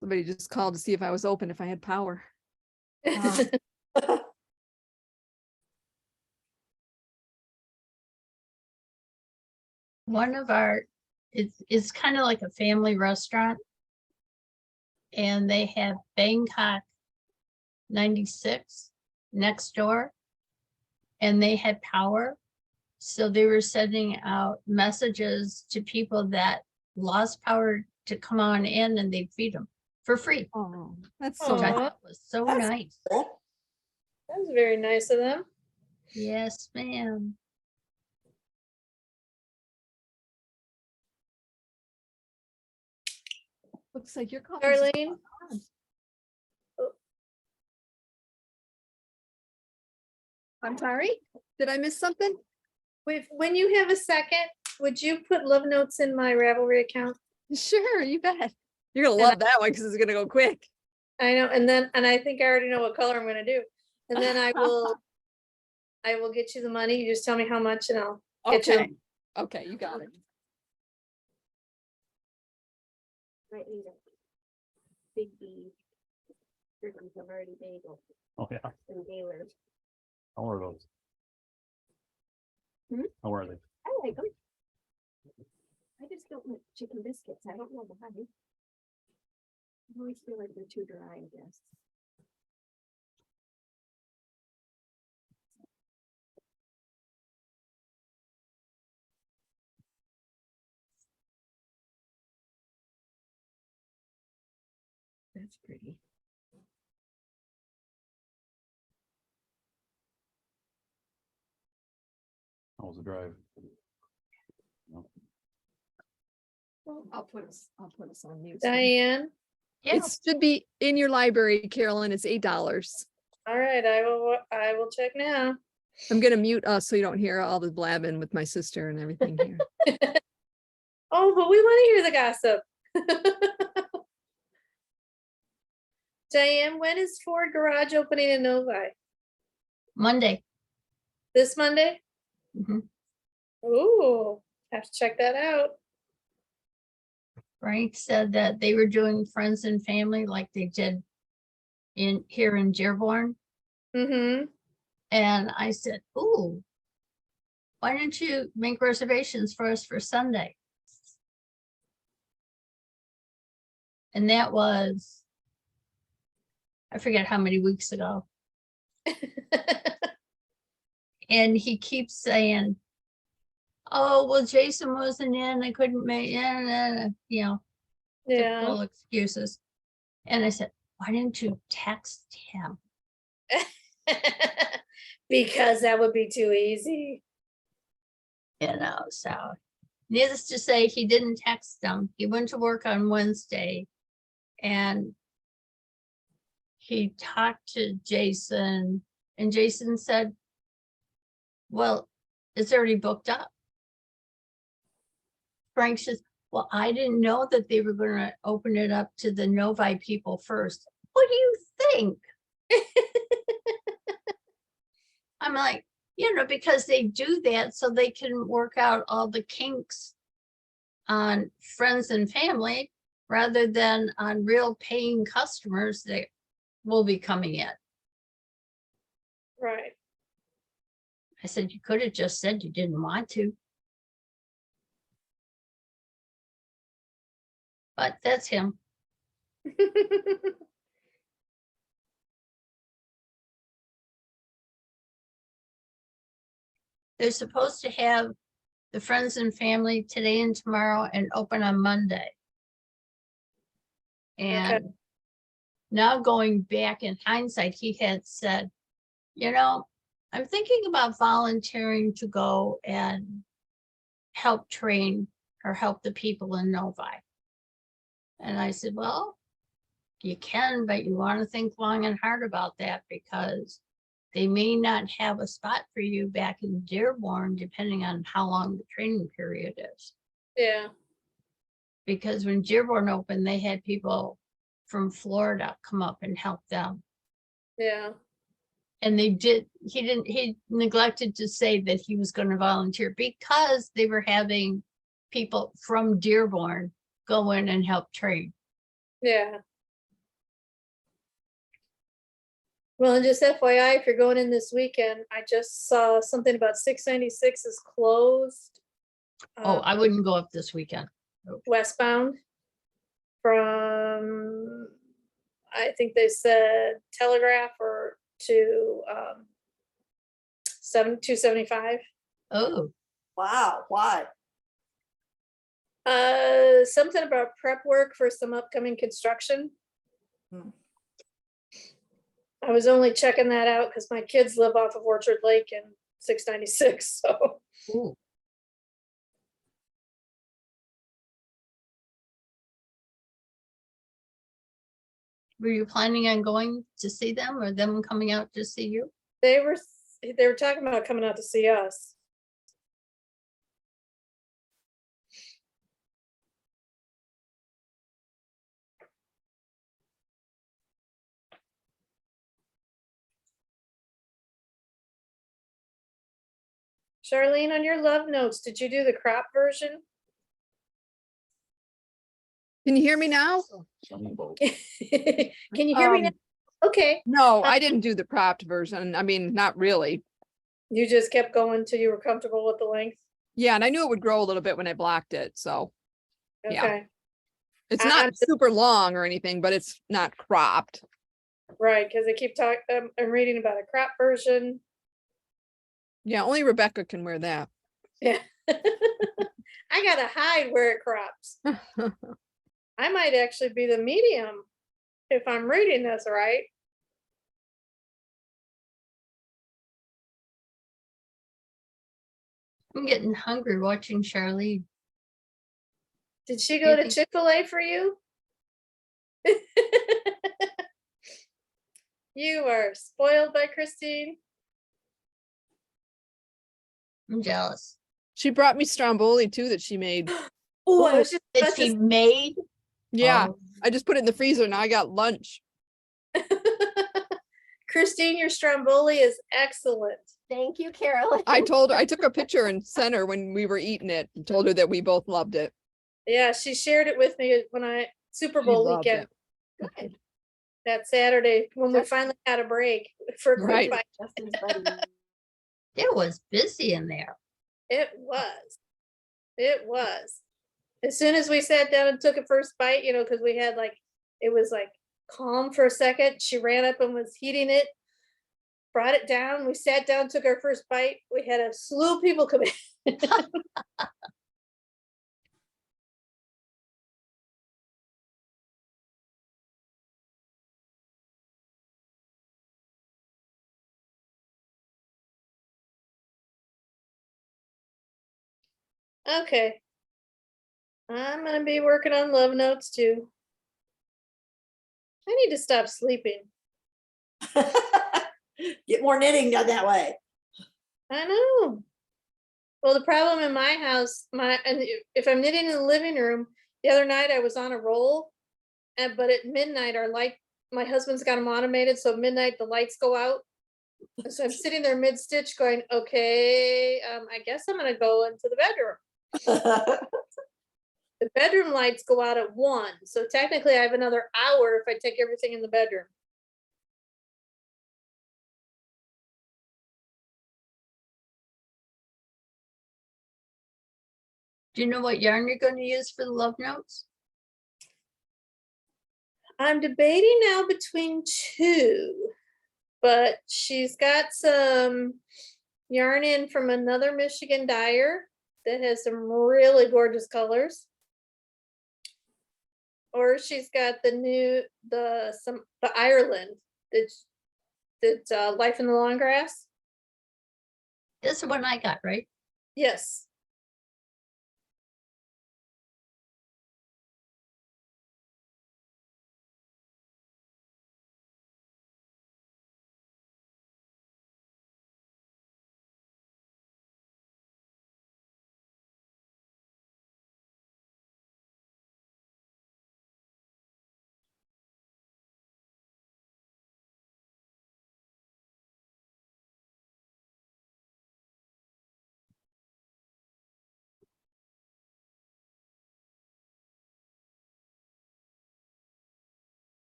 Somebody just called to see if I was open, if I had power. One of our, it's kind of like a family restaurant. And they have Bangkok 96 next door. And they had power. So they were sending out messages to people that lost power to come on in and they feed them for free. Oh, that's Which so I Aw. thought was so That's nice. cool. That was very nice of them. Yes, ma'am. looks like your coffee. Darlene, I'm sorry. Did I miss something? when you have a second, would you put love notes in my Ravelry account? Sure, you bet. You're gonna And love that one because it's gonna go quick. I know, and I think I already know what color I'm gonna do. And then I will get you the money. You just tell me how much and I'll get you. Okay. Okay, you got it. Might need a big B. Cookies have already bagel Oh, yeah. and Gaylord. How are those? Hmm? How are they? I like them. I just don't like chicken biscuits. I don't know why. I always feel like they're too dry, I guess. That's pretty. How was the drive? Well, I'll put us on mute. Diane, Yeah, It should be in your library, Carolyn. It's $8. all right, I will check now. I'm gonna mute us so you don't hear all the blabbing with my sister and everything here. Oh, but we want to hear the gossip. Diane, when is Ford Garage opening in Novi? Monday. This Monday? Mhm. Ooh, have to check that out. Frank said that they were doing friends and family like they did here in Dearborn. Mm-hmm. And I said, ooh, why don't you make reservations for us for Sunday? And that was, I forget how many weeks ago. And he keeps saying, oh, well, Jason wasn't in, I couldn't make in, Yeah. typical excuses. And I said, why didn't you text him? Because that would be too easy. So needless to say, he didn't text them. He went to work on Wednesday and he talked to Jason and Jason said, well, it's already booked up. Frank says, well, I didn't know that they were going to open it up to the Novi people first. What do you think? I'm like, because they do that so they can work out all the kinks on friends and family rather than on real paying customers that will be coming in. Right. I said, you could have just said you didn't want to. But that's him. They're supposed to have the friends and family today and tomorrow and open on Monday. And now going back in hindsight, he had said, I'm thinking about volunteering to go and help train or help the people in Novi. And I said, well, you can, but you want to think long and hard about that because they may not have a spot for you back in Dearborn, depending on how long the training period is. Yeah. Because when Dearborn opened, they had people from Florida come up and help them. Yeah. And he neglected to say that he was going to volunteer because they were having people from Dearborn go in and help train. Yeah. Well, and just FYI, if you're going in this weekend, I just saw something about 696 is closed. Oh, I wouldn't go up this weekend. Westbound from, I think they said Telegraph or to 275. Oh, Wow, why? Something about prep work for some upcoming construction. Hmm. I was only checking that out because my kids live off of Orchard Lake and 696, so. ooh. Were you planning on going to see them or them coming out to see you? They were talking about coming out to see us. Charlene, on your love notes, did you do the crop version? Can you hear me now? Some boat. Can you hear me now? Okay, No, I didn't do the cropped version. I mean, not really. you just kept going till you were comfortable with the length? Yeah, and I knew it would grow a little bit when I blocked it, so Yeah. Okay, it's I'm not just- super long or anything, but it's not cropped. right, because I keep talking, I'm reading about a crop version. Yeah, only Rebecca can wear that. Yeah. I gotta hide where it crops. I might actually be the medium if I'm reading this right. I'm getting hungry watching Charlene. Did she You go to think- Chick-fil-A for you? You are spoiled by Christine. I'm jealous. She brought me stromboli too that she made. Oh, I Ooh, was just that about she to made? Yeah, Oh, I just put it in the freezer. Now I got lunch. Christine, your stromboli is excellent. Thank you, Carolyn. I told her, I took a picture and sent her when we were eating it and told her that we both loved it. Yeah, she shared it with me when Super She Bowl loved weekend, it. Good. that Saturday, when we That's- finally had a break for a quick Right. bite. Justin's buddy. it was busy in there. It was. It was. As soon as we sat down and took a first bite, because we had it was calm for a second. She ran up and was heating it, brought it down. We sat down, took our first bite. We had a slew of people come in. Okay. I'm gonna be working on love notes too. I need to stop sleeping. Get more knitting done that way. I know. Well, the problem in my house, if I'm knitting in the living room, the other night I was on a roll, but at midnight my husband's got them automated, so at midnight the lights go out. And so I'm sitting there mid-stitch going, okay, I guess I'm gonna go into the bedroom. The bedroom lights go out at 1, so technically I have another hour if I take everything in the bedroom. Do you know what yarn you're going to use for the love notes? I'm debating now between 2, but she's got some yarn in from another Michigan dyer that has some really gorgeous colors. Or she's got the Ireland that's Life in the Long Grass. This is the one I got, right? Yes.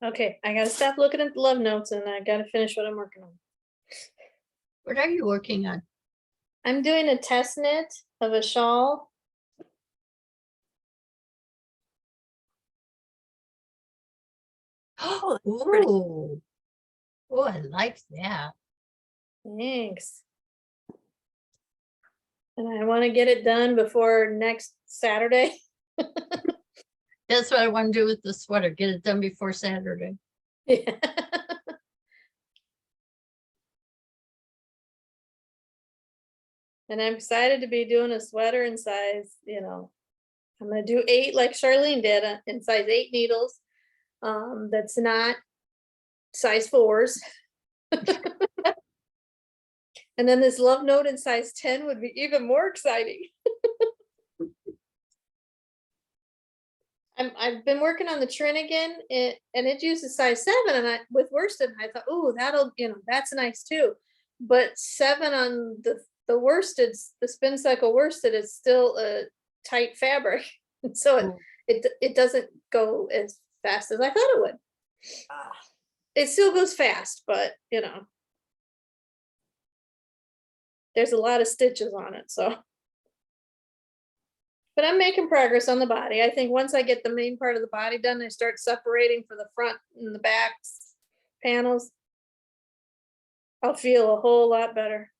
Okay, I gotta stop looking at the love notes and I gotta finish what I'm working on. What are you working on? I'm doing a test knit of a shawl. Oh, that's pretty. Ooh. Oh, I like that. Thanks. And I want to get it done before next Saturday. That's what I want to do with the sweater, get it done before Saturday. Yeah. And I'm excited to be doing a sweater in size, I'm gonna do 8 like Charlene did in size 8 needles. That's not size 4s. And then this love note in size 10 would be even more exciting. I've been working on the Trinigan and it uses size 7 and I with worsted I thought, oh, that'll, that's nice too. But 7 on the worsted, the spin cycle worsted is still a tight fabric. So it doesn't go as fast as I thought it would. Ah, It still goes fast, but there's a lot of stitches on it, so. But I'm making progress on the body. I think once I get the main part of the body done, I start separating for the front and the back panels. I'll feel a whole lot better.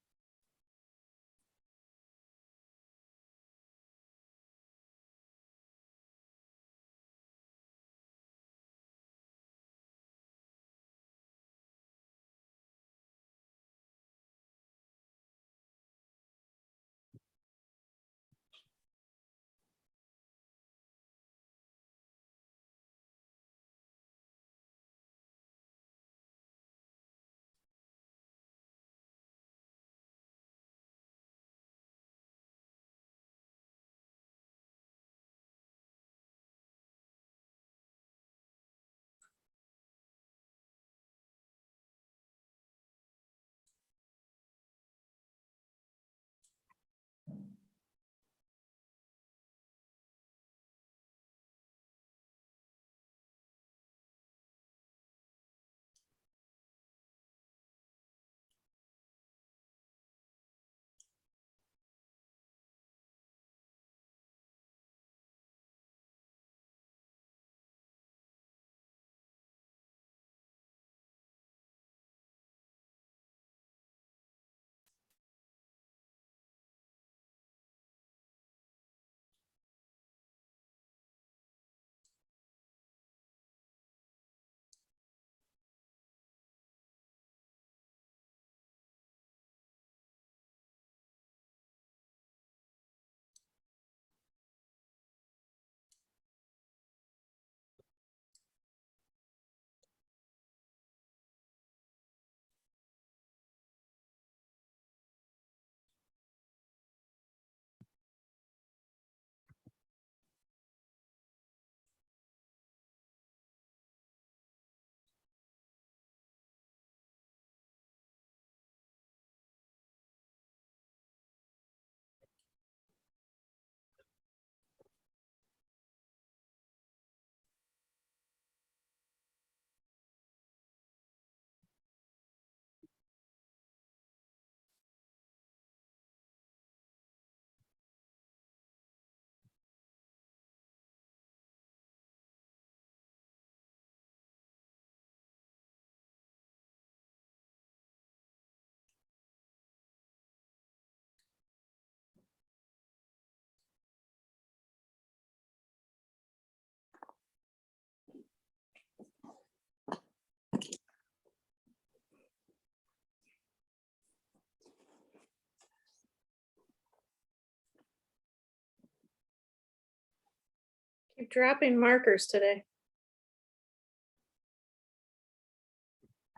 Keep dropping markers today.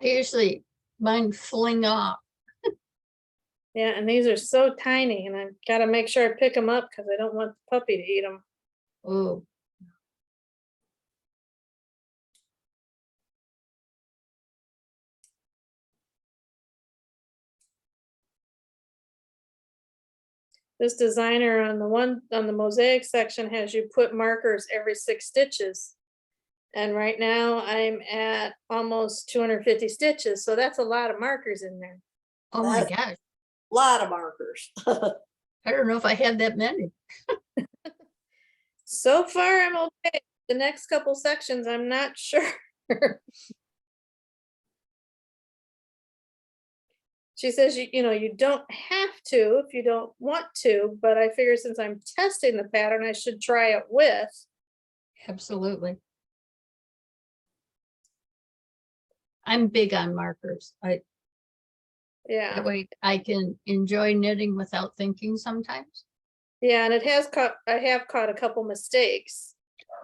I usually mine fling off. Yeah, and these are so tiny and I've got to make sure I pick them up because I don't want the puppy to eat them. Oh, This designer on the mosaic section has you put markers every 6 stitches. And right now I'm at almost 250 stitches, so that's a lot of markers in there. Oh my That- gosh, Lot of markers. I don't know if I have that many. So far, I'm okay. The next couple sections, I'm not sure. She says, you know, you don't have to if you don't want to, but I figure since I'm testing the pattern, I should try it with. Absolutely. I'm big on markers. Yeah, That way I can enjoy knitting without thinking sometimes. yeah, and I have caught a couple mistakes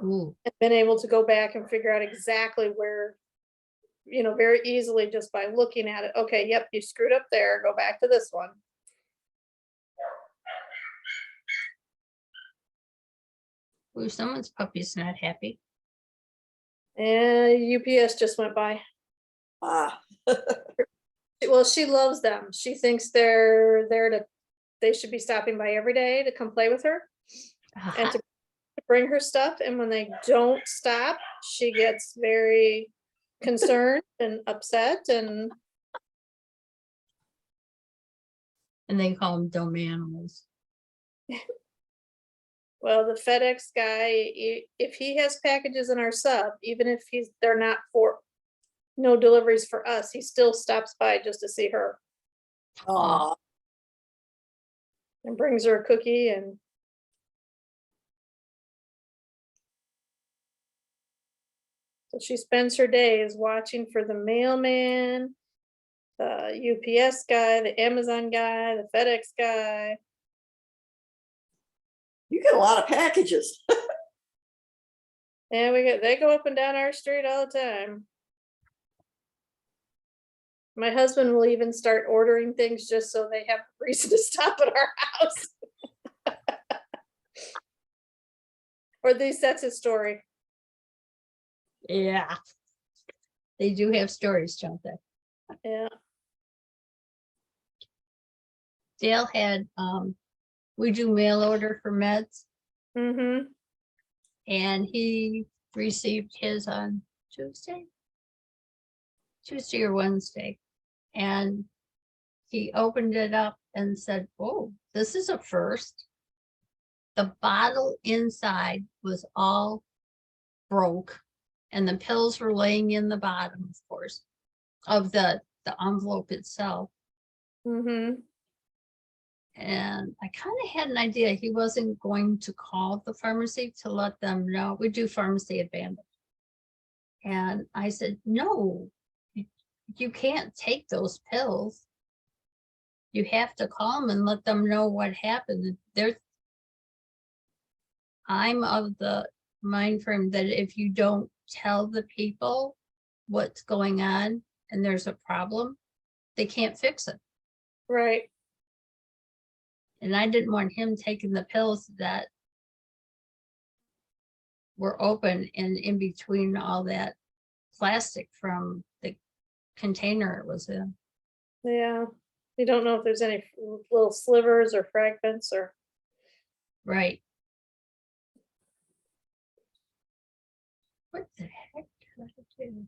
Ooh, and been able to go back and figure out exactly where, you know, very easily just by looking at it. Okay, yep, you screwed up there. Go back to this one. ooh, someone's puppy's not happy. And UPS just went by. Ah, Well, she loves them. She thinks they should be stopping by every day to come play with her and to bring her stuff. And when they don't stop, she gets very concerned and upset. And And they call them dumb animals. well, the FedEx guy, if he has packages in our sub, even if they're not for no deliveries for us, he still stops by just to see her aw, and brings her a cookie. And so she spends her days watching for the mailman, the UPS guy, the Amazon guy, the FedEx guy. you get a lot of packages. And they go up and down our street all the time. My husband will even start ordering things just so they have a reason to stop at our house. Or at least that's his story. Yeah. They do have stories, don't they? Yeah. Dale had, we do mail order for meds Mm-hmm. and he received his on Tuesday or Wednesday. And he opened it up and said, oh, this is a first. The bottle inside was all broke and the pills were laying in the bottom, of course, of the envelope itself. Mm-hmm. And I kind of had an idea he wasn't going to call the pharmacy to let them know. We do pharmacy advantage. And I said, no, you can't take those pills. You have to call them and let them know what happened. I'm of the mind frame that if you don't tell the people what's going on and there's a problem, they can't fix it. Right. And I didn't want him taking the pills that were open and in between all that plastic from the container it was in. Yeah. You don't know if there's any little slivers or fragments or. Right. What the heck did I do?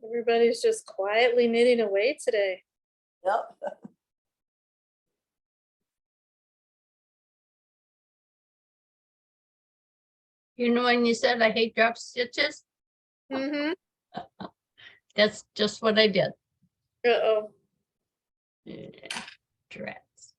Everybody's just quietly knitting away today. Yep. You know, when you said I hate drop stitches, Mm-hmm. that's just what I did. Uh-oh. Yeah, drats.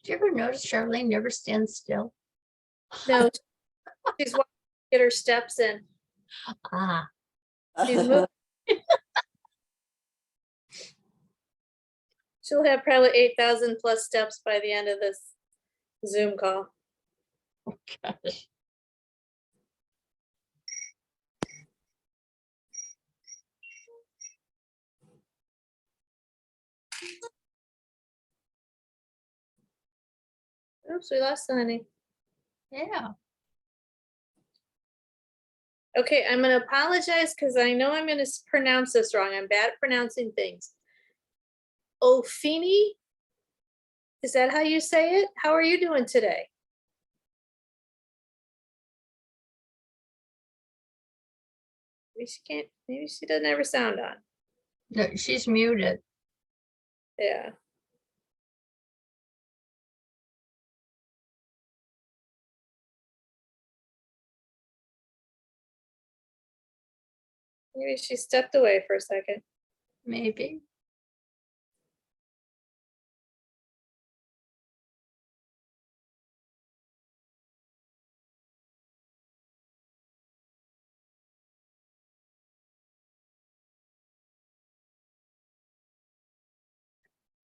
Did you ever notice Charlene never stands still? No, she's wanting to get her steps in. Ah, She's moving. She'll have probably 8,000 plus steps by the end of this Zoom call. gosh. Oops, we lost Sunny. Yeah. Okay, I'm gonna apologize because I know I'm gonna pronounce this wrong. I'm bad at pronouncing things. Ofini? Is that how you say it? How are you doing today? Maybe she can't, maybe she doesn't have her sound on. No, she's muted. Yeah. Maybe she stepped away for a second. Maybe.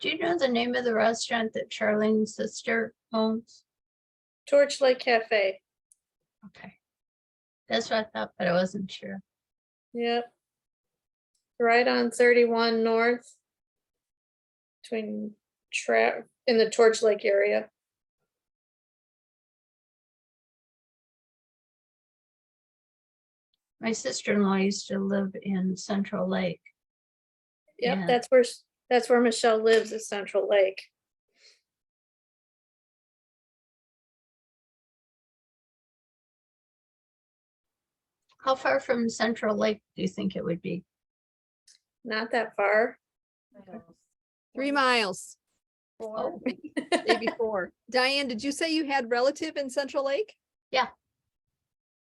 Do you know the name of the restaurant that Charlene's sister owns? Torchlight Cafe. Okay. That's what I thought, but I wasn't sure. Yep. Right on 31 North. Between in the Torch Lake area. My sister-in-law used to live in Central Lake. Yep, Yeah. that's where Michelle lives, at Central Lake. How far from Central Lake do you think it would be? Not that far. 3 miles, Oh, maybe 4. Diane, did you say you had relative in Central Lake? Yeah.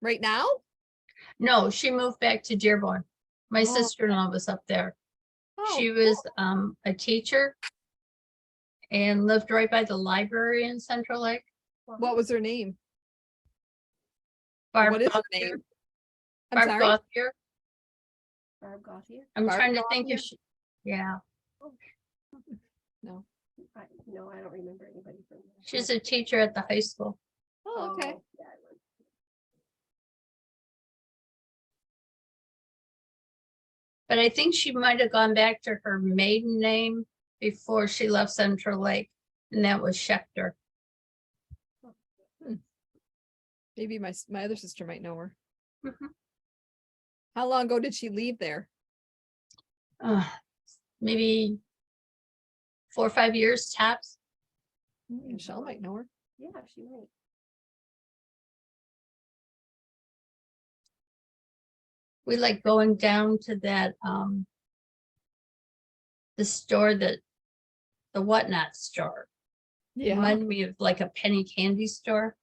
Right now? no, she moved back to Dearborn. My Oh. sister-in-law was up there. She Oh, was a teacher and lived right by the library in Central Lake. what was her name? Barb What is her Gauthier. name? I'm Barb sorry? Gauthier. Barb Gauthier? I'm Barb trying to think Gauthier? if she, yeah, No. No, I don't remember anybody from there. she's a teacher at the high school. Oh, okay. Yeah, I would. But I think she might have gone back to her maiden name before she left Central Lake, and that was Schechter. Maybe my other sister might know her. Mhm. How long ago did she leave there? Maybe 4 or 5 years tops. Michelle might know her. Yeah, she might. We like going down to that, the store that, the Whatnot store. Yeah, Reminded me of like a penny candy store.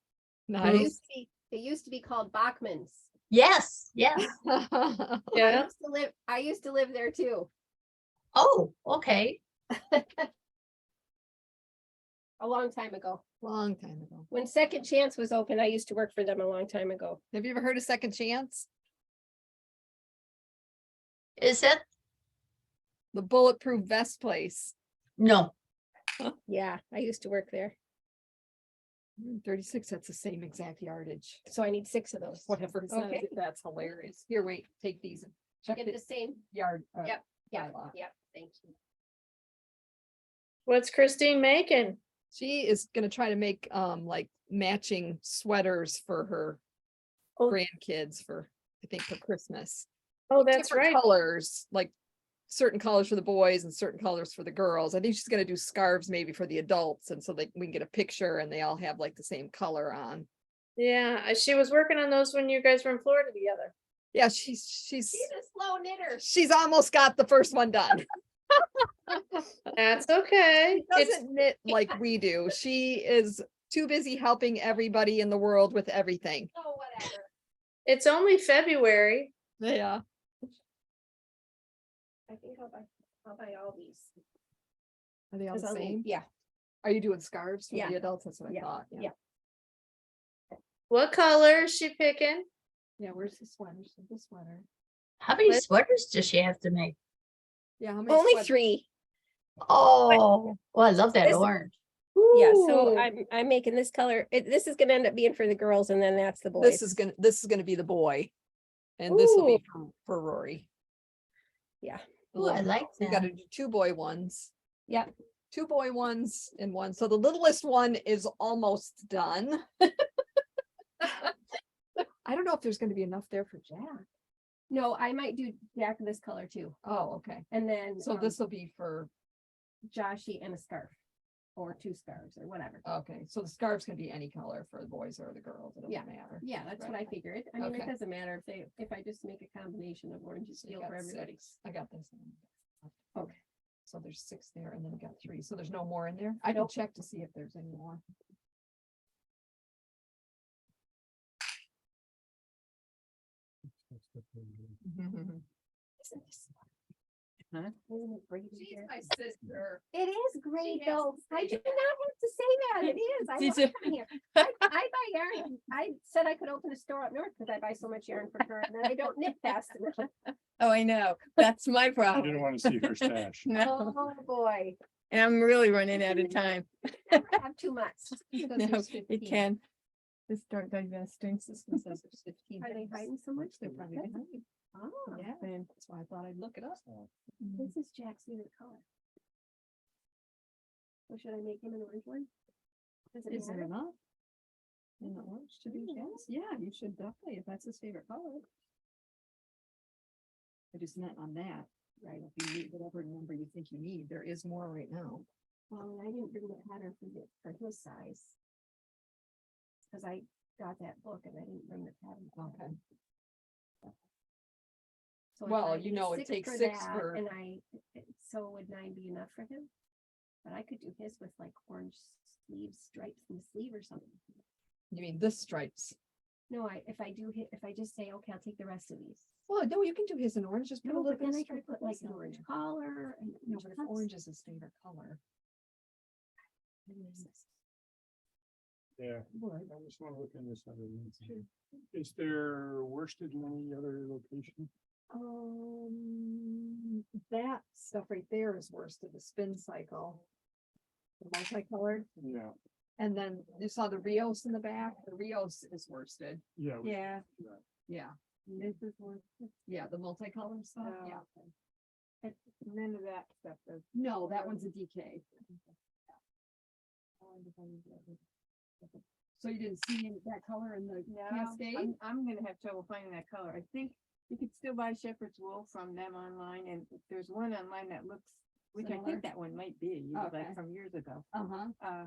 It nice. used to be, it used to be called Bachman's. Yes, yes. Yeah. I used to live there too, Oh, okay. a long time ago. Long time ago. When Second Chance was open, I used to work for them a long time ago. Have you ever heard of Second Chance? Is it? The bulletproof vest place. No. Yeah, I used to work there. 36, that's the same exact yardage. So I need 6 of those. Whatever. it says, Okay. That's hilarious. Here, wait, take these. And check Get the the same. yard. Yep, yeah, bylaw. yeah, thank you. What's Christine making? She is gonna try to make like matching sweaters for her Oh. grandkids for, I think, for Christmas. Oh, that's Different right. colors, like certain colors for the boys and certain colors for the girls. I think she's gonna do scarves maybe for the adults, and so that we can get a picture and they all have like the same color on. Yeah, she was working on those when you guys were in Florida together. Yeah, she's She's a slow knitter. she's almost got the first one done. That's okay. She It's doesn't knit like we do. She is too busy helping everybody in the world with everything. Oh, whatever. it's only February. Yeah. I think I'll buy all these. Are they all 'Cause the I'll need- same? Yeah, Are you doing scarves for Yeah. the adults? That's what I Yeah. thought. Yeah. What color is she picking? Yeah, where's the sweater? The sweater. How many Let's- sweaters does she have to make? Yeah, how many only sweaters? 3. Oh, well, I love that This- orange. Yeah, so Ooh. I'm making this color. This is gonna end up being for the girls, and then that's the boys. This is gonna be the boy. And this will be for Rory. Yeah. The Ooh, I little like girls. We gotta that. do 2 boy ones. Yeah. 2 boy ones and one. So the littlest one is almost done. I don't know if there's gonna be enough there for Jack. No, I might do Jack this color too. Oh, okay. And then. So this will be for, Joshy and a scarf. Or 2 scarves or whatever. okay, so the scarf's gonna be any color for the boys or the girls. It Yeah. doesn't matter. Yeah, that's what I Right. figured. I mean, Okay. it doesn't matter if I just make a combination of orange and So you teal for got everybody. 6. I got this. Okay. So there's 6 there and then we got 3. So there's no more in there. I can Nope. check to see if there's any more. Isn't this- Isn't it great in She's here? my sister. It is great has though. to I say do that. not have to say that. It is. I love coming here. I buy yarn. I said I could open a store up north because I buy so much yarn for her and then I don't knit fast enough. Oh, I know. That's my I problem. didn't want to see her stash. No, Oh, boy. and I'm really running out of time. Never have too much. Because No, there's it 15. can. Just start divesting. This one says there's 15. Are they things. hiding so much? They're probably That's- behind. Oh, Yeah, that's why I thought I'd look it up. this is Jack's favorite color. So should I make him an orange one? Does it Is there matter? enough? In the orange to be Jack's? Yeah, you should definitely, if that's his favorite color. It is not on that, right? If you need whatever number you think you need, there is more right now. Well, and I didn't bring the pattern for his size. Cause I got that book and I didn't bring the pattern. Okay. So if Well, I you do know, it takes 6 that, for- And so would 9 be enough for him? But I could do his with like orange sleeves, stripes in the sleeve or something. You mean this stripes? No, if I just say, okay, I'll take the rest of these. Well, no, you can do his in orange, just put a No, little but bit then of I stripe could put with like this an on orange there. collar and. No, orange but if cuffs. orange is his favorite color. Yeah, I just want to look in this other one. Is there worsted in any other location? That stuff right there is worsted, the spin cycle. The multicolored, Yeah, and then you saw the Rios in the back, the Rios is worsted. yeah. Yeah. Yeah. Yeah. This is worsted. Yeah, the multicolored stuff, yeah. None of that stuff. No, that one's a DK. So you didn't see that color in the cascade? I'm gonna have trouble finding that color. I think you could still buy shepherd's wool from them online, and there's one online that looks, which I Similar? think that one might be, you know, Okay. like from years ago. Uh-huh,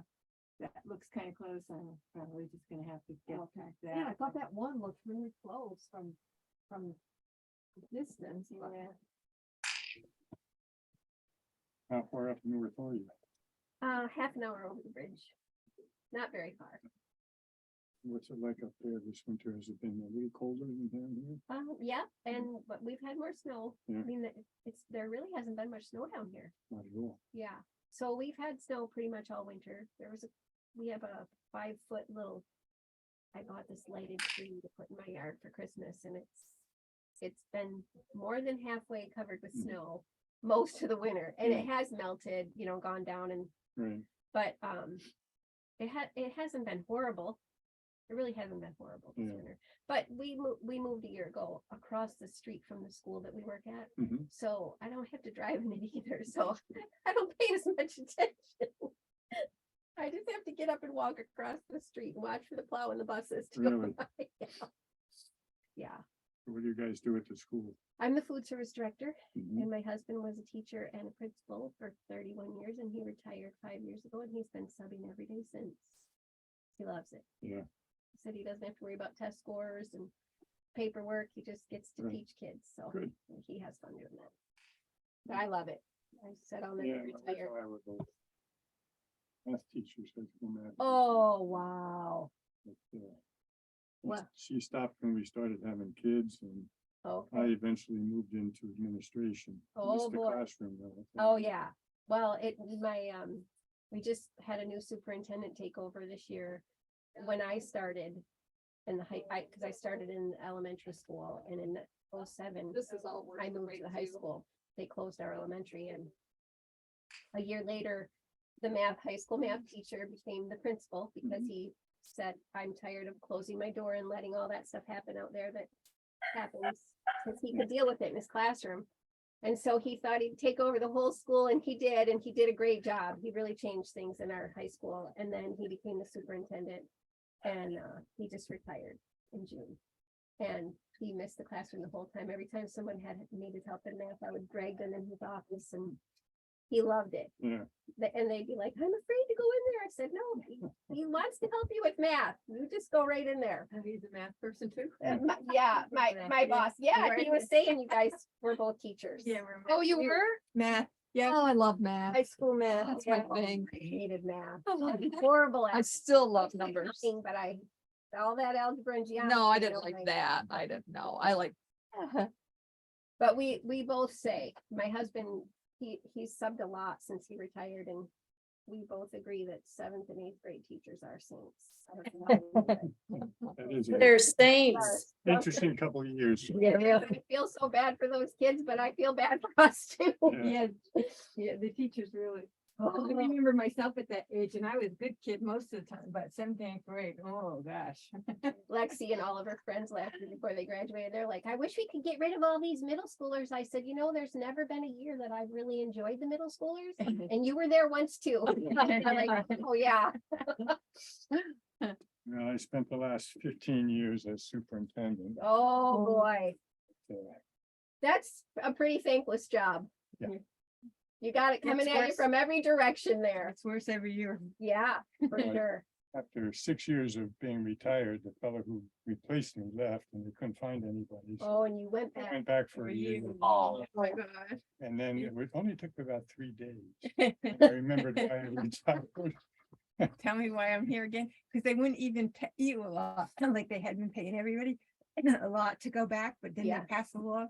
That looks kind of close. I'm probably just gonna have to get okay. that. Yeah, I thought that one looked really close from distance, but Yeah. How far up north are you? Half an hour over the bridge. Not very far. What's it like up there this winter? Has it been a little colder than down here? Yeah, but we've had more snow. I Yeah. mean, there really hasn't been much snow down here. Not at all. Yeah, so we've had snow pretty much all winter. We have a 5-foot little. I bought this lighted tree to put in my yard for Christmas and it's been more than halfway covered with snow most of the winter and it has melted, gone down Right. but it hasn't been horrible. It really hasn't been horrible this Yeah. winter. But we moved a year ago across the street from the school that we work at. Mhm. So I don't have to drive in it either, so I don't pay as much attention. I just have to get up and walk across the street and watch for the plow and the buses to go Really? by. Yeah, What do you guys do at the school? I'm the food service director Mhm. and my husband was a teacher and a principal for 31 years and he retired 5 years ago and he's been subbing every day since. He loves it. Yeah. He said he doesn't have to worry about test scores and paperwork. He just gets to Right. teach kids, so Good. he has fun doing that. But I love it. I said I'll Yeah. never retire. I would go. Math teacher says go math. Oh, wow. But, What? She stopped when we started having kids and I Okay. eventually moved into administration. Oh, Missed the boy. classroom though. Oh, yeah. Well, we just had a new superintendent take over this year. When I started in the because I started in elementary school and in 07, this is all. I worsted moved right to the high too. school. They closed our elementary and a year later, the high school math teacher became the principal because he said, I'm tired of closing my door and letting all that stuff happen out there that happens. Since he could deal with it in his classroom. And so he thought he'd take over the whole school, and he did a great job. He really changed things in our high school, and then he became the superintendent. And he just retired in June. And he missed the classroom the whole time. Every time someone had needed help in math, I would drag them in his office, and he loved it. Yeah. And they'd be like, I'm afraid to go in there. I said, no, he wants to help you with math. You just go right in there. He's a math person too. Yeah, my boss. Yeah, he was saying you guys were both teachers. Yeah, we're. Oh, you were? Math, yeah. Oh, I love math. High school math. That's my yeah. thing. I hated math. I love it. Horrible. I at still love numbers. nothing, but all that algebra and geometry. No, I didn't don't like that. I didn't know. I like, But we both say, my husband, he's subbed a lot since he retired, and we both agree that 7th and 8th grade teachers are saints. I don't know how they do it. That is They're an saints. interesting couple of years. I feel so bad for those kids, but I feel bad for us too. Yeah. Yeah, the teachers really. I remember myself at that age, and I was a good kid most of the time, but 7th, 8th grade, oh gosh. Lexi and all of her friends left before they graduated. They're like, I wish we could get rid of all these middle schoolers. I said, there's never been a year that I've really enjoyed the middle schoolers. And you were there once too. I'm like, oh yeah. Well, I spent the last 15 years as superintendent. Oh boy. so, That's a pretty thankless job. Yeah. You got it coming It's at you worse. from every direction there. It's worse every year. Yeah, for Right. sure. After 6 years of being retired, the fellow who replaced me left and they couldn't find anybody. so Oh, and you went I back. went back for a year. Oh my gosh. And then it only took about 3 days. I remembered why I retired. Tell me why I'm here again, because they wouldn't even pay you a lot, like they had been paying everybody a lot to go back, but then Yeah. they passed the law.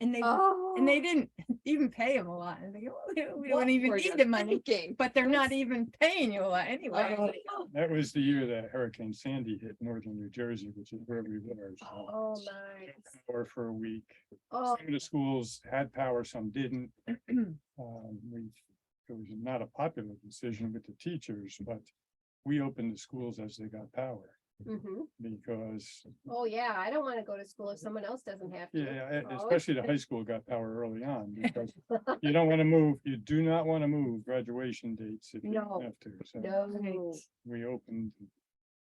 And they Oh, didn't even pay them a lot. And they go, "Oh, we what don't even were you need the money, thinking? but they're not even paying you a lot anyway. That was the year that Hurricane Sandy hit northern New Jersey, which is where we were. so oh my. Power for a week. Oh, Some of the schools had power, some didn't. It was not a popular decision with the teachers, but we opened the schools as they got power mhm. because, Oh, yeah. I don't want to go to school if someone else doesn't have to. yeah, Oh, especially the high school got power early on because you don't want to move, you do not want to move graduation dates if you No. have to. So No. we opened.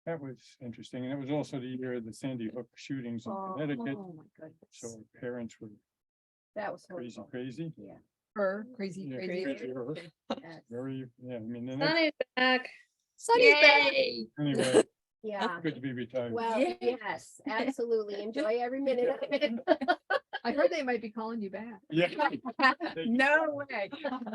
That was interesting. And it was also the year of the Sandy Hook shootings in Oh, Connecticut. Oh, my goodness. So parents were That was crazy, horrible. crazy. Her, crazy, Yeah, crazy. crazier. Yes. Very, yeah, I mean, and that's- Sunny's back. Sunny Yay. Bay. anyway, Yeah. good to be retired. Well, Yeah. yes, absolutely. Enjoy every minute of it. I heard they might be calling you back. Yeah. No way.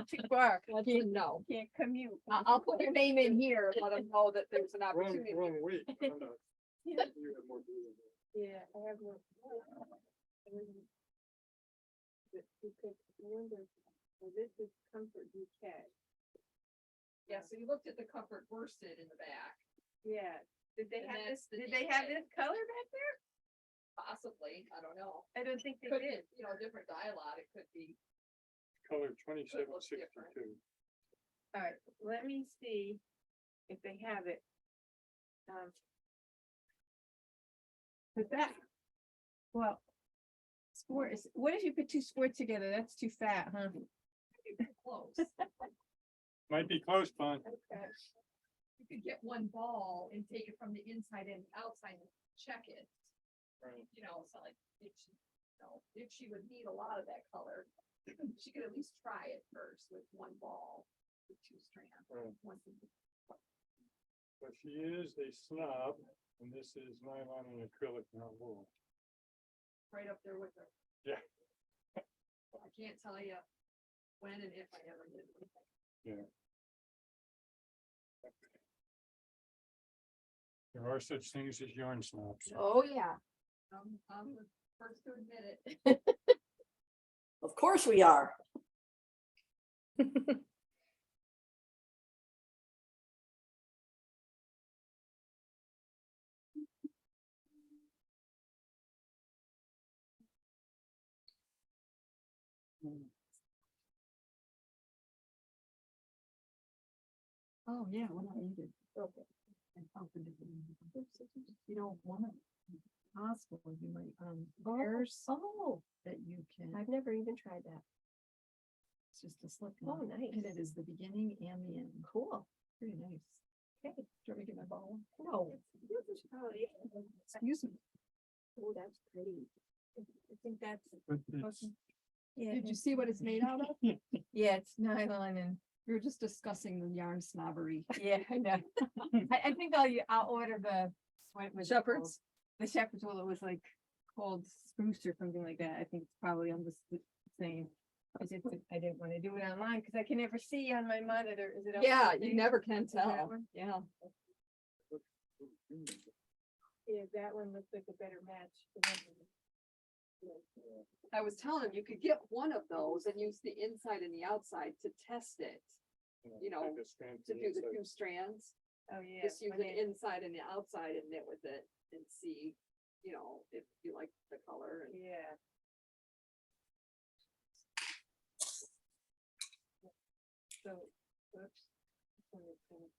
Too far. No, Can't commute. I'll put your name in here, let them know that there's an Wrong, opportunity. wrong week. Oh, no. You have more to do. Yeah, I have one. This is Comfort UK. Yeah, so you looked at the comfort worsted in the back, Yeah. Did they And have that's this, the did they have DK. this color back there? possibly, I don't know. I don't think they Could did. be, different dialogue, it could be. Color 2762. All right, let me see if they have it. But that, well, sport is, what if you put two sports together? That's too fat, huh? Close. Might be close, Bon. You could get one ball and take it from the inside and outside and check it. It's not like if she would need a lot of that color, she could at least try it first with one ball, with 2 strands. Right. One thing. But she is a snob, and this is nylon and acrylic, not wool. Right up there with her. Yeah. I can't tell you when and if I ever did. Yeah. There are such things as yarn snobs. Oh, yeah. I'm the first to admit it. Of course we are. Oh, yeah, when I needed. Okay. You don't want to. possible, you might, Oh, there's oh, that you can, I've never even tried that. it's just a slip. Oh, knot, nice. And it is the beginning and the end. Cool. Pretty nice. Okay. Do you want me to get my ball? No. Excuse me. Oh, that's pretty. I think that's. But it's- Yeah, Did you see what it's made out of? yeah, it's nylon and, We were just discussing the yarn snobbery. yeah, I know. I think I'll order the. what was it called? Shepherds? The shepherd's wool, it was like called spruce or something like that. I think it's probably almost the same. I didn't want to do it online because I can never see on my monitor. Is it? Yeah, okay? you never can Is that tell. one? Yeah. Yeah, that one looks like a better match. The one with I was telling him you could get one of those and use the inside and the outside to test it, you know, kind of stand to the do the inside. two strands. the- Oh, yeah. Just use when the they- inside and the outside and knit with it and see, you know, if you like the color. And Yeah. So, whoops. This one is gonna-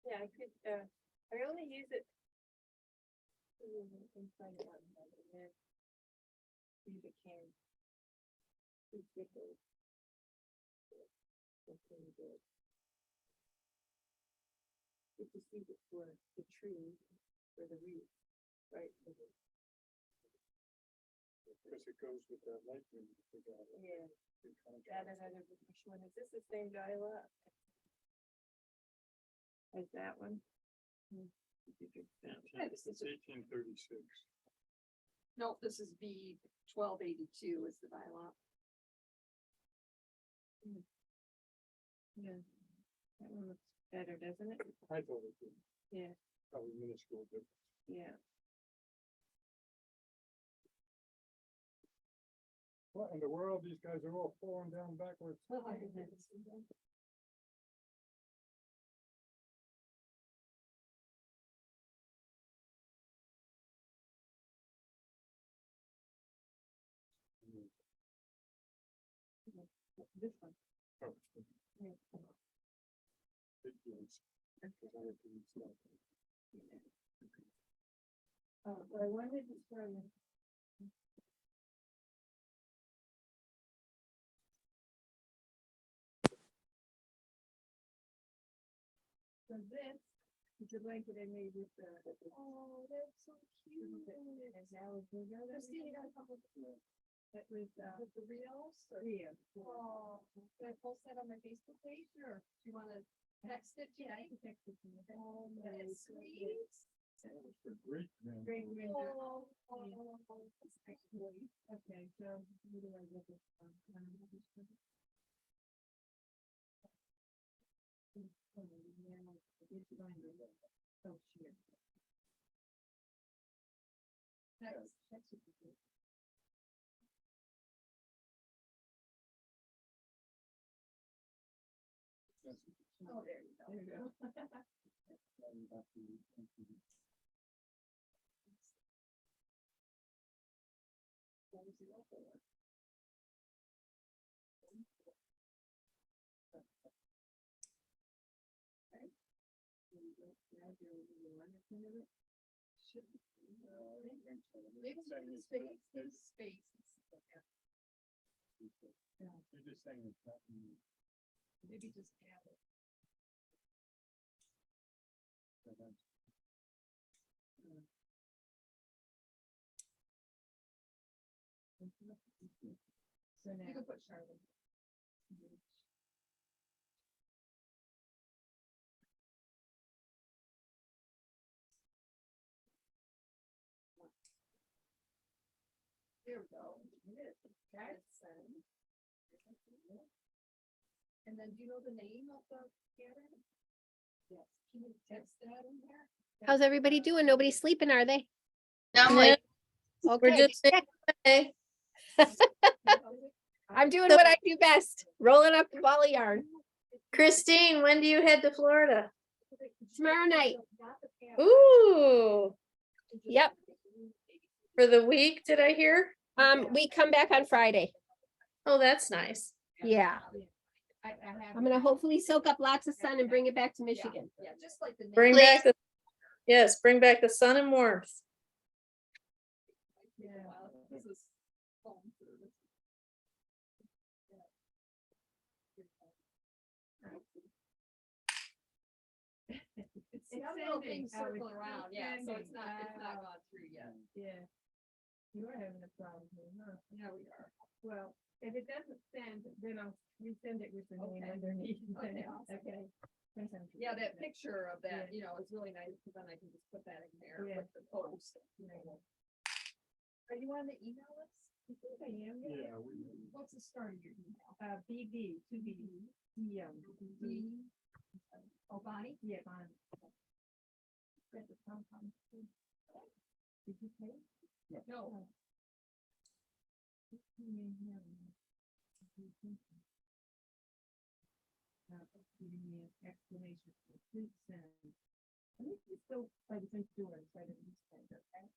Yeah, I could, I only use it. Inside out, and then use it can. It's different. That's really good. It's just use it for the tree, for the wreath, right? Because it goes with that lightning. Yeah. Got another, which one is this, the same dial up? Is that one? Yeah, this is a- 1836. no, this is B 1282 is the dial. Yeah. That one looks better, doesn't it? I thought it was Yeah, probably minuscule, but yeah. what in the world? These guys are all falling down backwards. This one. Oh, Yeah. it is. Because I had to use that. Oh, but I wanted to show you. So this is the blanket I made with the. Oh, that's so cute. And now it's the other. Christine, you got a couple of That was, with the reels? or- Rio. Oh, can I post that on my Facebook page or do you want to text it to me? Oh, that's sweet. They're great, man. Great, great. Oh, Okay, so. who do I look at? Oh, shit. Oh, there you go. There you go. Maybe it's in space, it's space. They're just saying it's not. Maybe just add it. So now. You can put Charlotte. There we go. And then do you know the name of the pattern? Yes. Can you text that in there? How's everybody doing? Nobody's sleeping, are they? I'm like, Okay. hey, I'm doing what I do best, rolling up the ball of yarn. Christine, when do you head to Florida? Tomorrow night. Ooh, Yep. for the week, did I hear? We come back on Friday. Oh, that's nice. Yeah. I have. I'm gonna hopefully soak up lots of sun and bring it back to Michigan. Yeah, just like the name. Bring back the, Yes, bring back the sun and warmth. Yeah. This is phone service. It's got little sending. things Oh, it's circling around, yeah, so it's not sending. gone through yet. Yeah. You are having a problem here, huh? Yeah, we are. Well, if it doesn't send, then I'll resend it with the name Okay. underneath. Okay, awesome. Okay. Sometimes you Yeah, do that picture of that, Yeah. you know, is really nice, because then I can just put that in there Yeah. with the post. You know. Are you on the email list? I think I am. Yeah, What's the start of your email? BB, two B, D, D. Oh, Bonnie? yeah, on. Got the pom-pom too. Did you pay? No. Giving me an explanation for please send. I think you still by the same doors, by the east end, okay?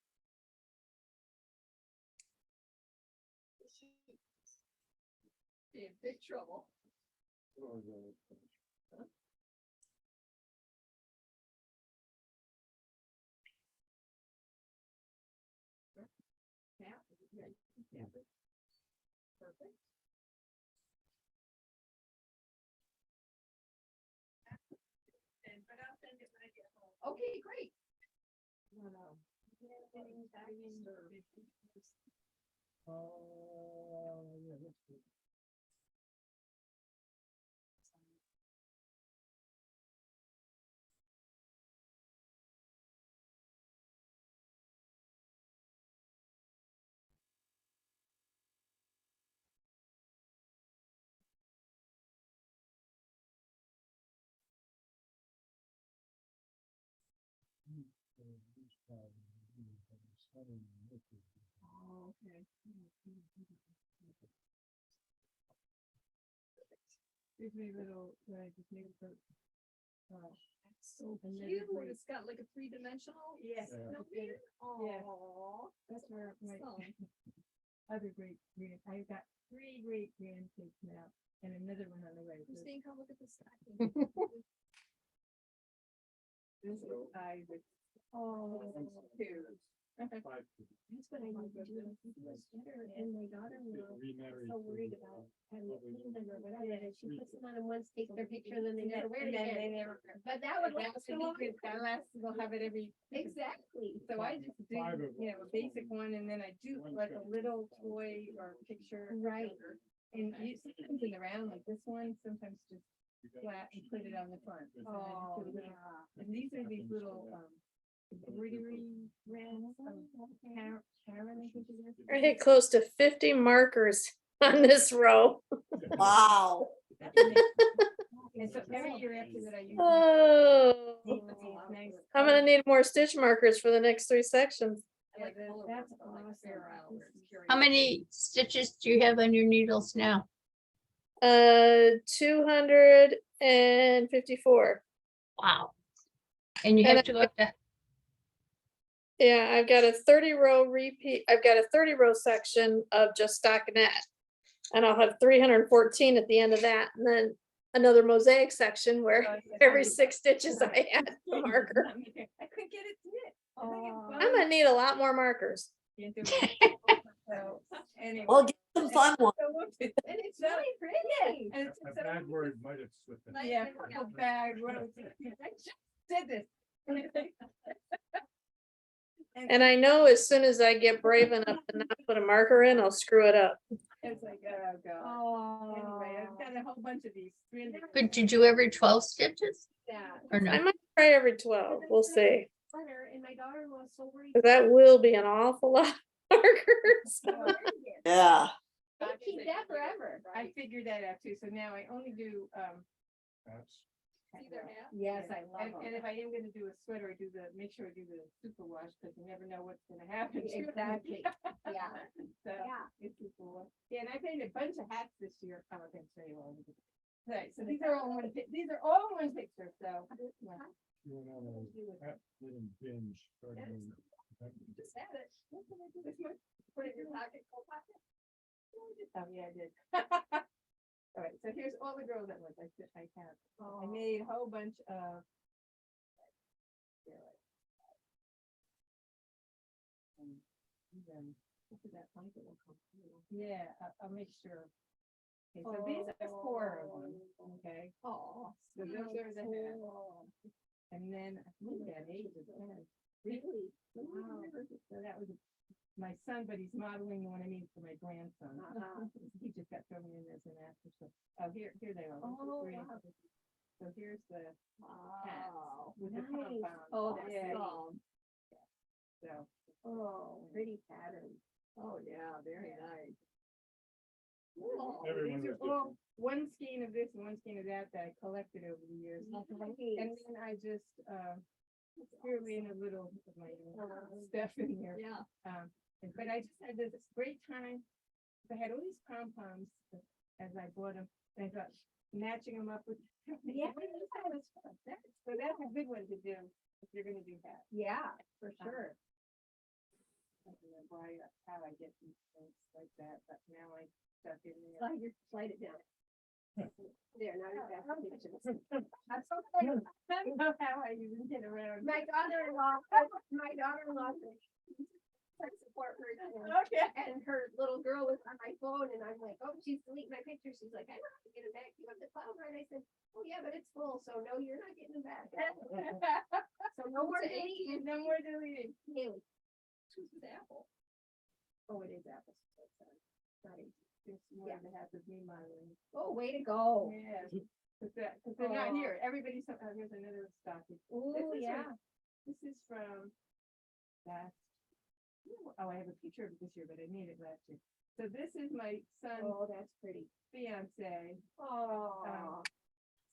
Be in big trouble. Yeah. Yeah. Perfect. But I'll send it when I get home. Okay, great. No. yeah, that's good. Oh, okay. Gives me a little, I just need to. So And then cute. agree. It's got like a three-dimensional. Yes. Yeah. No, Yeah. Aw. That's where my Son. other I've got 3 great grandkids now and another one on the way. So Christine, come look at this stocking. this is Isaac. Oh, cute. Five. That's what I need to do. And my daughter-in-law is so worried about having to clean them or whatever, and she puts them on and once takes their picture, then they never wear it again. But that would last so long. That lasts, they'll have it every. Exactly. So I just do, Five of you know, a basic one and then I do One like a check. little toy or picture. Right. And you sometimes in the round like this one, sometimes just flat and put it on the front. And then just Oh, do a little- yeah. And these are these little, embroidery rounds of Karen, I think it is. I hit close to 50 markers on this row. Wow. And so every year after that, I use. Oh, these nice I'm gonna colors. need more stitch markers for the next 3 sections. I like Yeah, color that's ones, but I like awesome. fair out where it's curious. How many stitches do you have on your needles now? 254. Wow. And you And have to go to, Yeah, I've got a 30 row repeat. I've got a 30 row section of just stockinette. And I'll have 314 at the end of that. And then another mosaic section where every 6 stitches I add a marker. I couldn't get it to knit. I think it's Aw. I'm gonna need a lot more markers. Can't do it. So, anyway. Well, get some fun ones. So we'll do- And it's really pretty. And it's A so- bad word might have slipped in. Nice. Yeah, Yeah. a bad word. I just did this. And I know as soon as I get brave enough to not put a marker in, I'll screw it up. It's like, oh, God. Oh. Anyway, I've got a whole bunch of these. 300. could you do every 12 stitches Yeah. or I no? might try every 12. We'll see. Butter, and my daughter-in-law is so worried. 'Cause that will be an awful lot of markers. Yeah. They keep that forever. I figured that out too, so now I only do, That's See their hat? Yes, I love and them. if I am gonna do a sweater, I do make sure I do the super wash, because you never know what's gonna happen. to it. Exactly. Yeah. So, Yeah. it's super wash. Yeah, and I painted a bunch of hats this year. Oh, I can show you all. Right, so these are all one, these are all one picture, so. yeah. you went on a hat knitting binge. starting in- Just had it. What can I do with my- Put it in your pocket, coat pocket? Oh, yeah, I did. All right, so here's all the girls that was, I have. I Oh. made a whole bunch of. Then, after that blanket will come. Yeah, I'll make sure. Okay, so these are 4 of them, okay? Oh. So those are the head. And then, I think that 8 is 10. Really? Wow. So that was my son, but he's modeling the one I made for my grandson. He just got thrown in as an actor, so, oh, here they are. Oh, Three. wow. So here's the Wow. with the Nice. compound. Oh, that's Yeah, Awesome. so. Oh, pretty pattern. Oh, yeah, very nice. Everyone These was are all one skein of this and one skein of that I collected over the years. And then I just, threw in a little of my own stuff in there. Yeah. But I just had this great time. I had all these pom-poms as I bought them, and I thought matching them up with. Yeah. So that's a good one to do if you're gonna do that. Yeah, for sure. I don't know why, how I get these things like that, but now I stuck in there. Slide it down. There, now you're back. to pictures. That's okay. I don't know how I even get around. My daughter-in-law said, tech support her. Okay. And her little girl was on my phone and I'm like, oh, she's deleting my picture. She's like, I don't have to get it back. You have the cloud, right? I said, oh yeah, but it's full. So no, you're not getting it back. So no more deleting. No more deleting. Haley. Choose with Apple. Oh, it is Apple. So it's, sorry. There's more Yeah. that has with me modeling. Oh, way to go. Yeah. Cause they're not here. Everybody's, here's another stocking. Oh, This is yeah. This is from last. Oh, I have a picture of it this year, but I made it last year. So this is my son's Oh, that's pretty. fiance. Oh.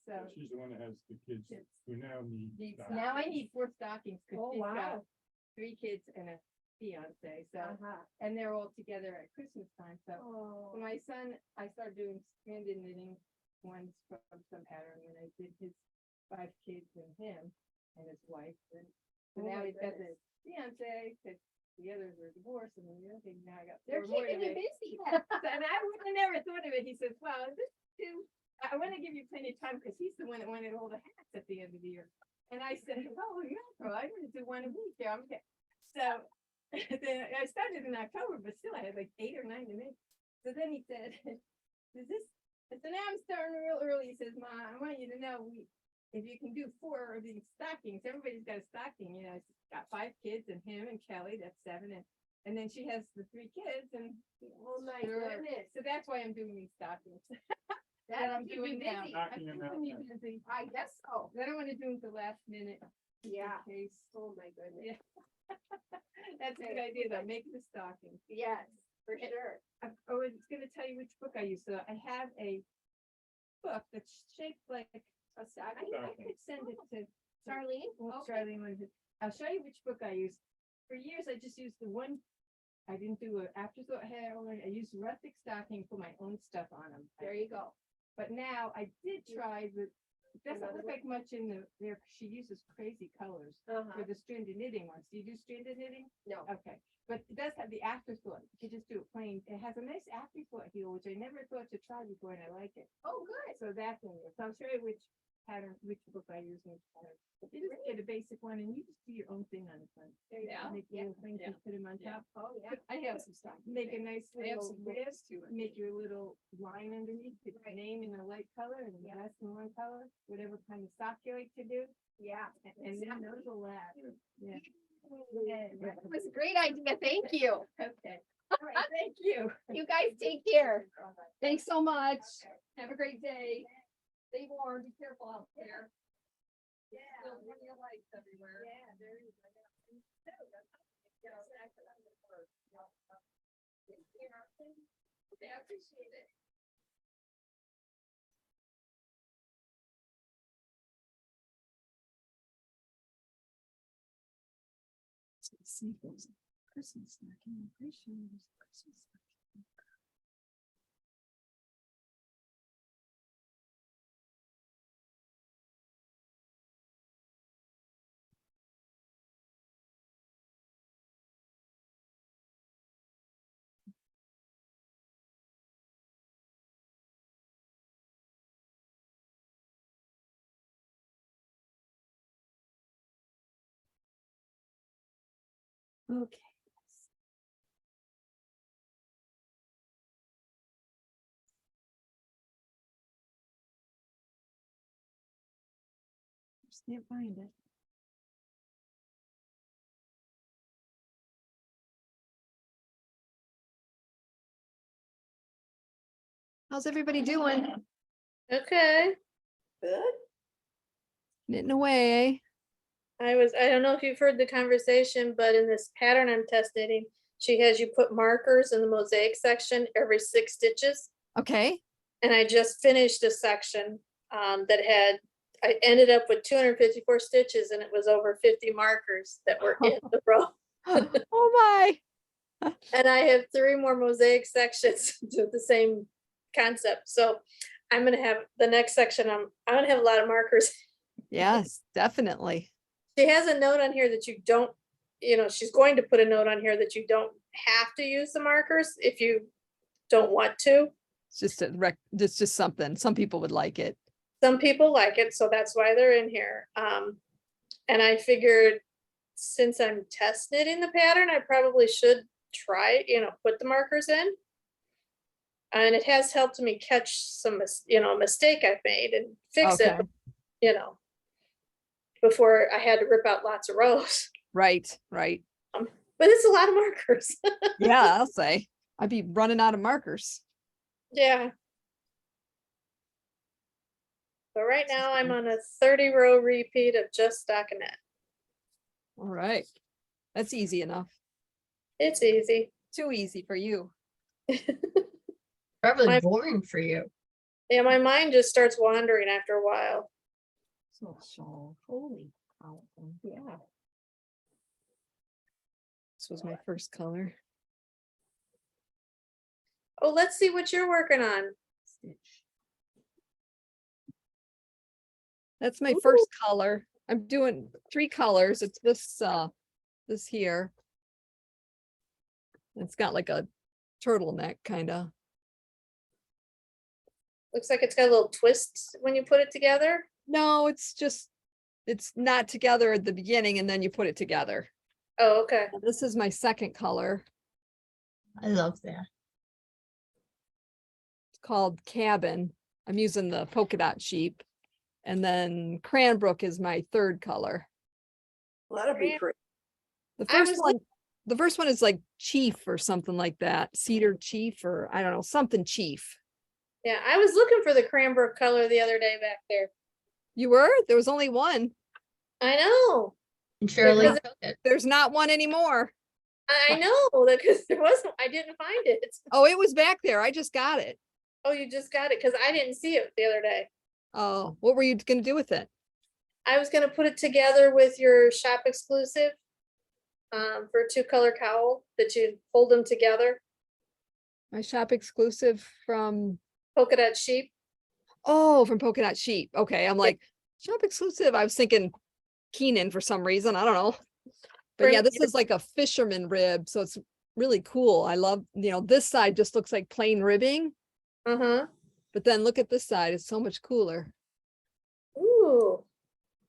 So She's the one that has the kids who now need. stockings. now I need 4 stockings because Oh, she's wow. got 3 kids and a fiance. So, Uh-huh. and they're all together at Christmas time. So Oh. for my son, I started doing stranded knitting ones from some pattern when I did his 5 kids and him and his wife. And so Oh now my he's got goodness. the fiance, because the others were divorced, and then the other thing, now I got They're 4 more to keeping you make. busy. And I would have never thought of it. He says, well, this too, I want to give you plenty of time because he's the one that wanted all the hats at the end of the year. And I said, oh, yeah, I want to do 1 a week. Yeah, I'm okay. So then I started in October, but still I had like 8 or 9 to make. So then he said, is this, I said, now I'm starting real early. He says, Ma, I want you to know if you can do 4 of these stockings, everybody's got a stocking, you know, she's got 5 kids and him and Kelly, that's 7. And then she has the 3 kids and. Oh my Sure. goodness. So that's why I'm doing these stockings. That I'm I'm doing doing now. busy. I'm Knocking 'em out keeping you now. busy. I guess so. I don't want to do them the last minute. Yeah. In case. Oh my goodness. Yeah. That's a good idea though, make the stocking. Yes, for sure. I was gonna tell you which book I use. So I have a book that's shaped like a stocking. I could send it to Charlene? well, Okay. Charlene wanted it. I'll show you which book I use. For years, I just used the one. I didn't do an afterthought hair. I used rustic stocking, put my own stuff on them. There you go. But now I did try the. It doesn't look like much in there. She uses crazy colors Uh-huh. for the stranded knitting ones. Do you do stranded knitting? No. Okay, but it does have the afterthought. You just do it plain. It has a nice afterthought heel, which I never thought to try before, and I like it. Oh, good. So that's in there. So I'll show you which pattern, which book I use. And which pattern. You just get a basic one, and you just do your own thing on the front. Yeah. Make Yeah. little things and put them on Yeah. top. Oh, yeah. I have some stock. Make a nice I have little some rib, books too. make your little line underneath, put your Right. name in a light color and the Yeah. rest in one color, whatever kind of sock you like to do. Yeah. And then those will last. Yeah. That was a great idea. Thank you. Okay. All right, thank you. You guys take care. Thanks so much. Have a great day. Stay warm. Be careful out there. Yeah. Still plenty of lights everywhere. Yeah, there is. Okay, I appreciate it. See if there's a Christmas stocking. I'm pretty sure there's a Christmas stocking. Okay. Can't find it. How's everybody doing? Okay. Good. Knitting away, eh? I don't know if you've heard the conversation, but in this pattern I'm test knitting, she has you put markers in the mosaic section every 6 stitches. Okay. And I just finished a section I ended up with 254 stitches and it was over 50 markers that were in the row. Oh my. And I have 3 more mosaic sections to the same concept. So I'm gonna have the next section, I'm gonna have a lot of markers. Yes, definitely. She has a note on here that you don't, she's going to put a note on here that you don't have to use the markers if you don't want to. It's just it's just something. Some people would like it. Some people like it, so that's why they're in here. And I figured since I'm test knitting the pattern, I probably should try, put the markers in. And it has helped me catch some, mistake I've made and fix it, before I had to rip out lots of rows. Right, right. But it's a lot of markers. Yeah, I'll say. I'd be running out of markers. Yeah. But right now I'm on a 30-row repeat of just stockinette. All right. That's easy enough. It's easy. Too easy for you. Probably boring for you. Yeah, my mind just starts wandering after a while. So, holy cow. Yeah. This was my first color. Oh, let's see what you're working on. That's my first color. I'm doing 3 colors. It's this here. It's got like a turtleneck kind of. Looks like it's got a little twist when you put it together. No, it's not together at the beginning and then you put it together. Oh, okay. This is my second color. I love that. It's called Cabin. I'm using the polka dot sheep. And then Cranbrook is my third color. Well, that'll be pretty. The I first was one, the first one is like Chief or something like that. Cedar Chief, or I don't know, something Chief. Yeah, I was looking for the cranberry color the other day back there. You were? There was only one. I know. And Shirley Because took it. There's not one anymore. I know because there wasn't. I didn't find it. Oh, it was back there. I just got it. Oh, you just got it because I didn't see it the other day. Oh, what were you going to do with it? I was gonna put it together with your shop exclusive for a 2-color cowl that you hold them together. My shop exclusive from, Polka dot sheep. oh, from Polka Dot Sheep. Okay, I'm like, shop exclusive. I was thinking Keenan for some reason. I don't know. But yeah, this is like a fisherman rib. So it's really cool. I love, this side just looks like plain ribbing. Uh-huh. But then look at this side. It's so much cooler. Ooh.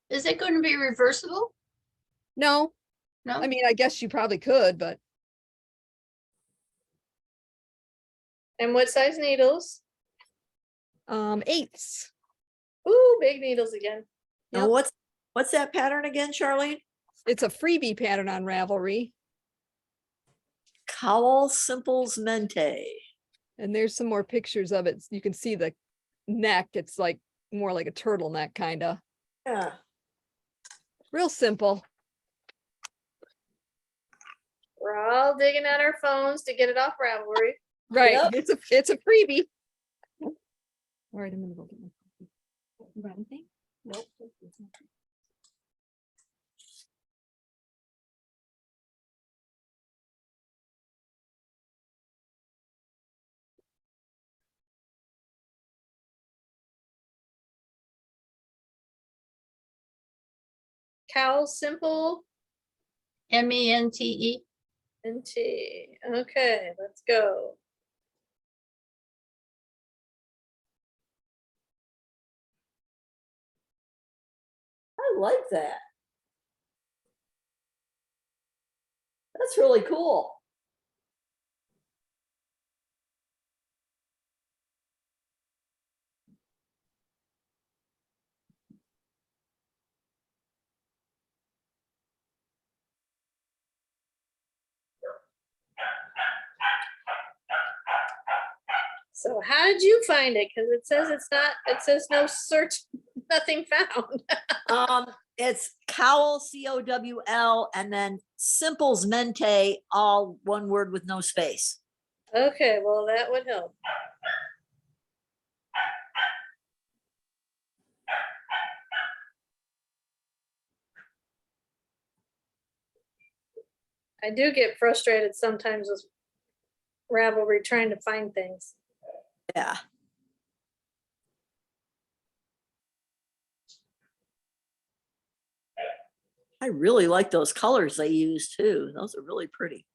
Is it going to be reversible? No, No? I mean, I guess you probably could, but And what size needles? 8s. Ooh, big needles again. Now, what's that pattern again, Charlene? It's a freebie pattern on Ravelry. Cowl Simples Mente. And there's some more pictures of it. You can see the neck. It's like more like a turtleneck kind of. Yeah. Real simple. We're all digging at our phones to get it off Ravelry. Right. Yep. It's a freebie. All right, I'm gonna go get my coffee. You got anything? Nope. Cowl simple Mente. and T. Okay, let's go. I like that. That's really cool. So how did you find it? Because it says it's not, it says no search, nothing found. It's Cowl, COWL, and then Simples Mente, all one word with no space. Okay, well, that would help. I do get frustrated sometimes with Ravelry trying to find things. Yeah. I really like those colors they use too. Those are really pretty.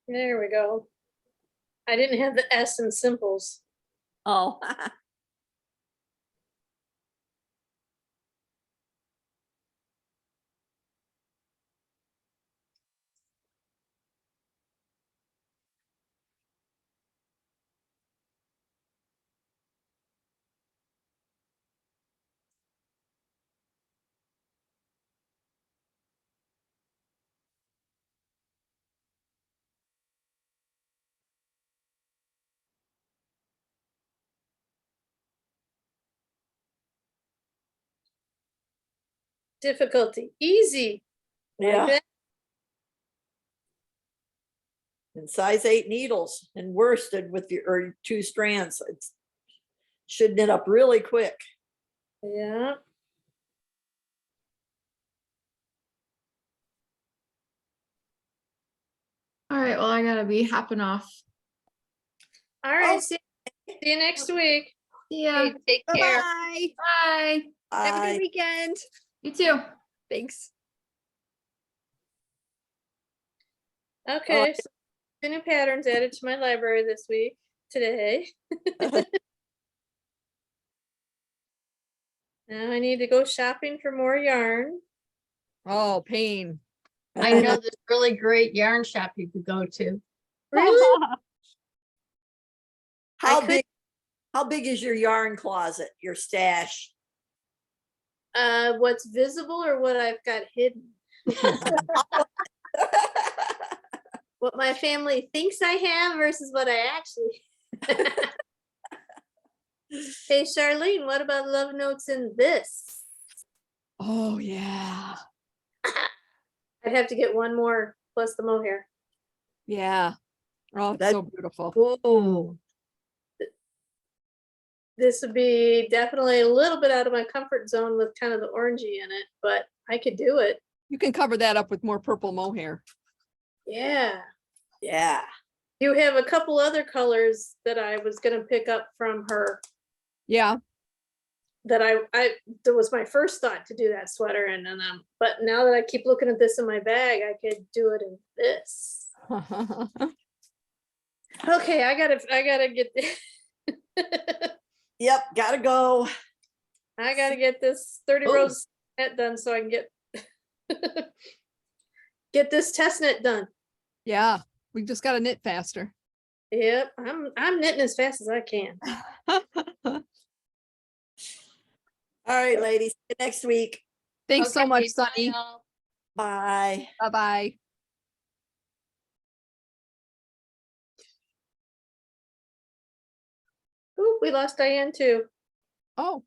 There we go. I didn't have the S in Simples. Oh, Difficulty, easy. Like yeah. that. And size 8 needles and worsted with your or 2 strands. It should knit up really quick. Yeah. All right, well, I gotta be hopping off. All right. Oh. See you next week. Yeah, Okay, take care. Bye-bye. bye. Have a I good weekend. You too. Thanks. Okay. So the new patterns added to my library this week, today. Now I need to go shopping for more yarn. Oh, pain. I know this really great yarn shop you could go to. Really? how could- big? How big is your yarn closet? Your stash? What's visible or what I've got hidden? What my family thinks I have versus what I actually. Hey, Charlene, what about love notes in this? Oh, yeah. I'd have to get one more plus the mohair. Yeah. Oh, it's That- so beautiful. Oh, This would be definitely a little bit out of my comfort zone with kind of the orangey in it, but I could do it. You can cover that up with more purple mohair. Yeah. yeah. You have a couple other colors that I was gonna pick up from her Yeah. that that was my first thought to do that sweater and then but now that I keep looking at this in my bag, I could do it in this. Okay, I gotta get Yep, gotta go. I gotta get this 30 Oh. rows net done so I can get get this test knit done. Yeah. We just got to knit faster. Yep, I'm knitting as fast as I can. All right, ladies, see you next week. Thanks so Okay, much, bye, Sunny. y'all. Bye. Bye-bye. Ooh, we lost Diane too. Oh.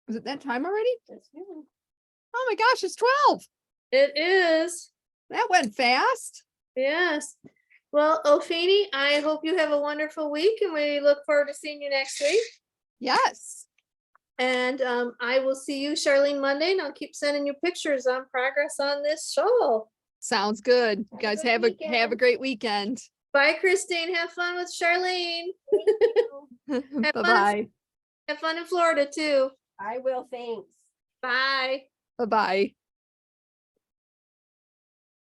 Is it that time already? Oh my gosh, it's 12. It is. That went fast. Yes. Well, Ophini, I hope you have a wonderful week and we look forward to seeing you next week. Yes. And I will see you, Charlene, Monday, and I'll keep sending you pictures on progress on this shawl. Sounds good. Have a Guys, good have a weekend. great weekend. Bye, Christine. Have fun with Charlene. Have fun, Bye-bye. have fun in Florida too. I will, thanks. Bye. Bye-bye.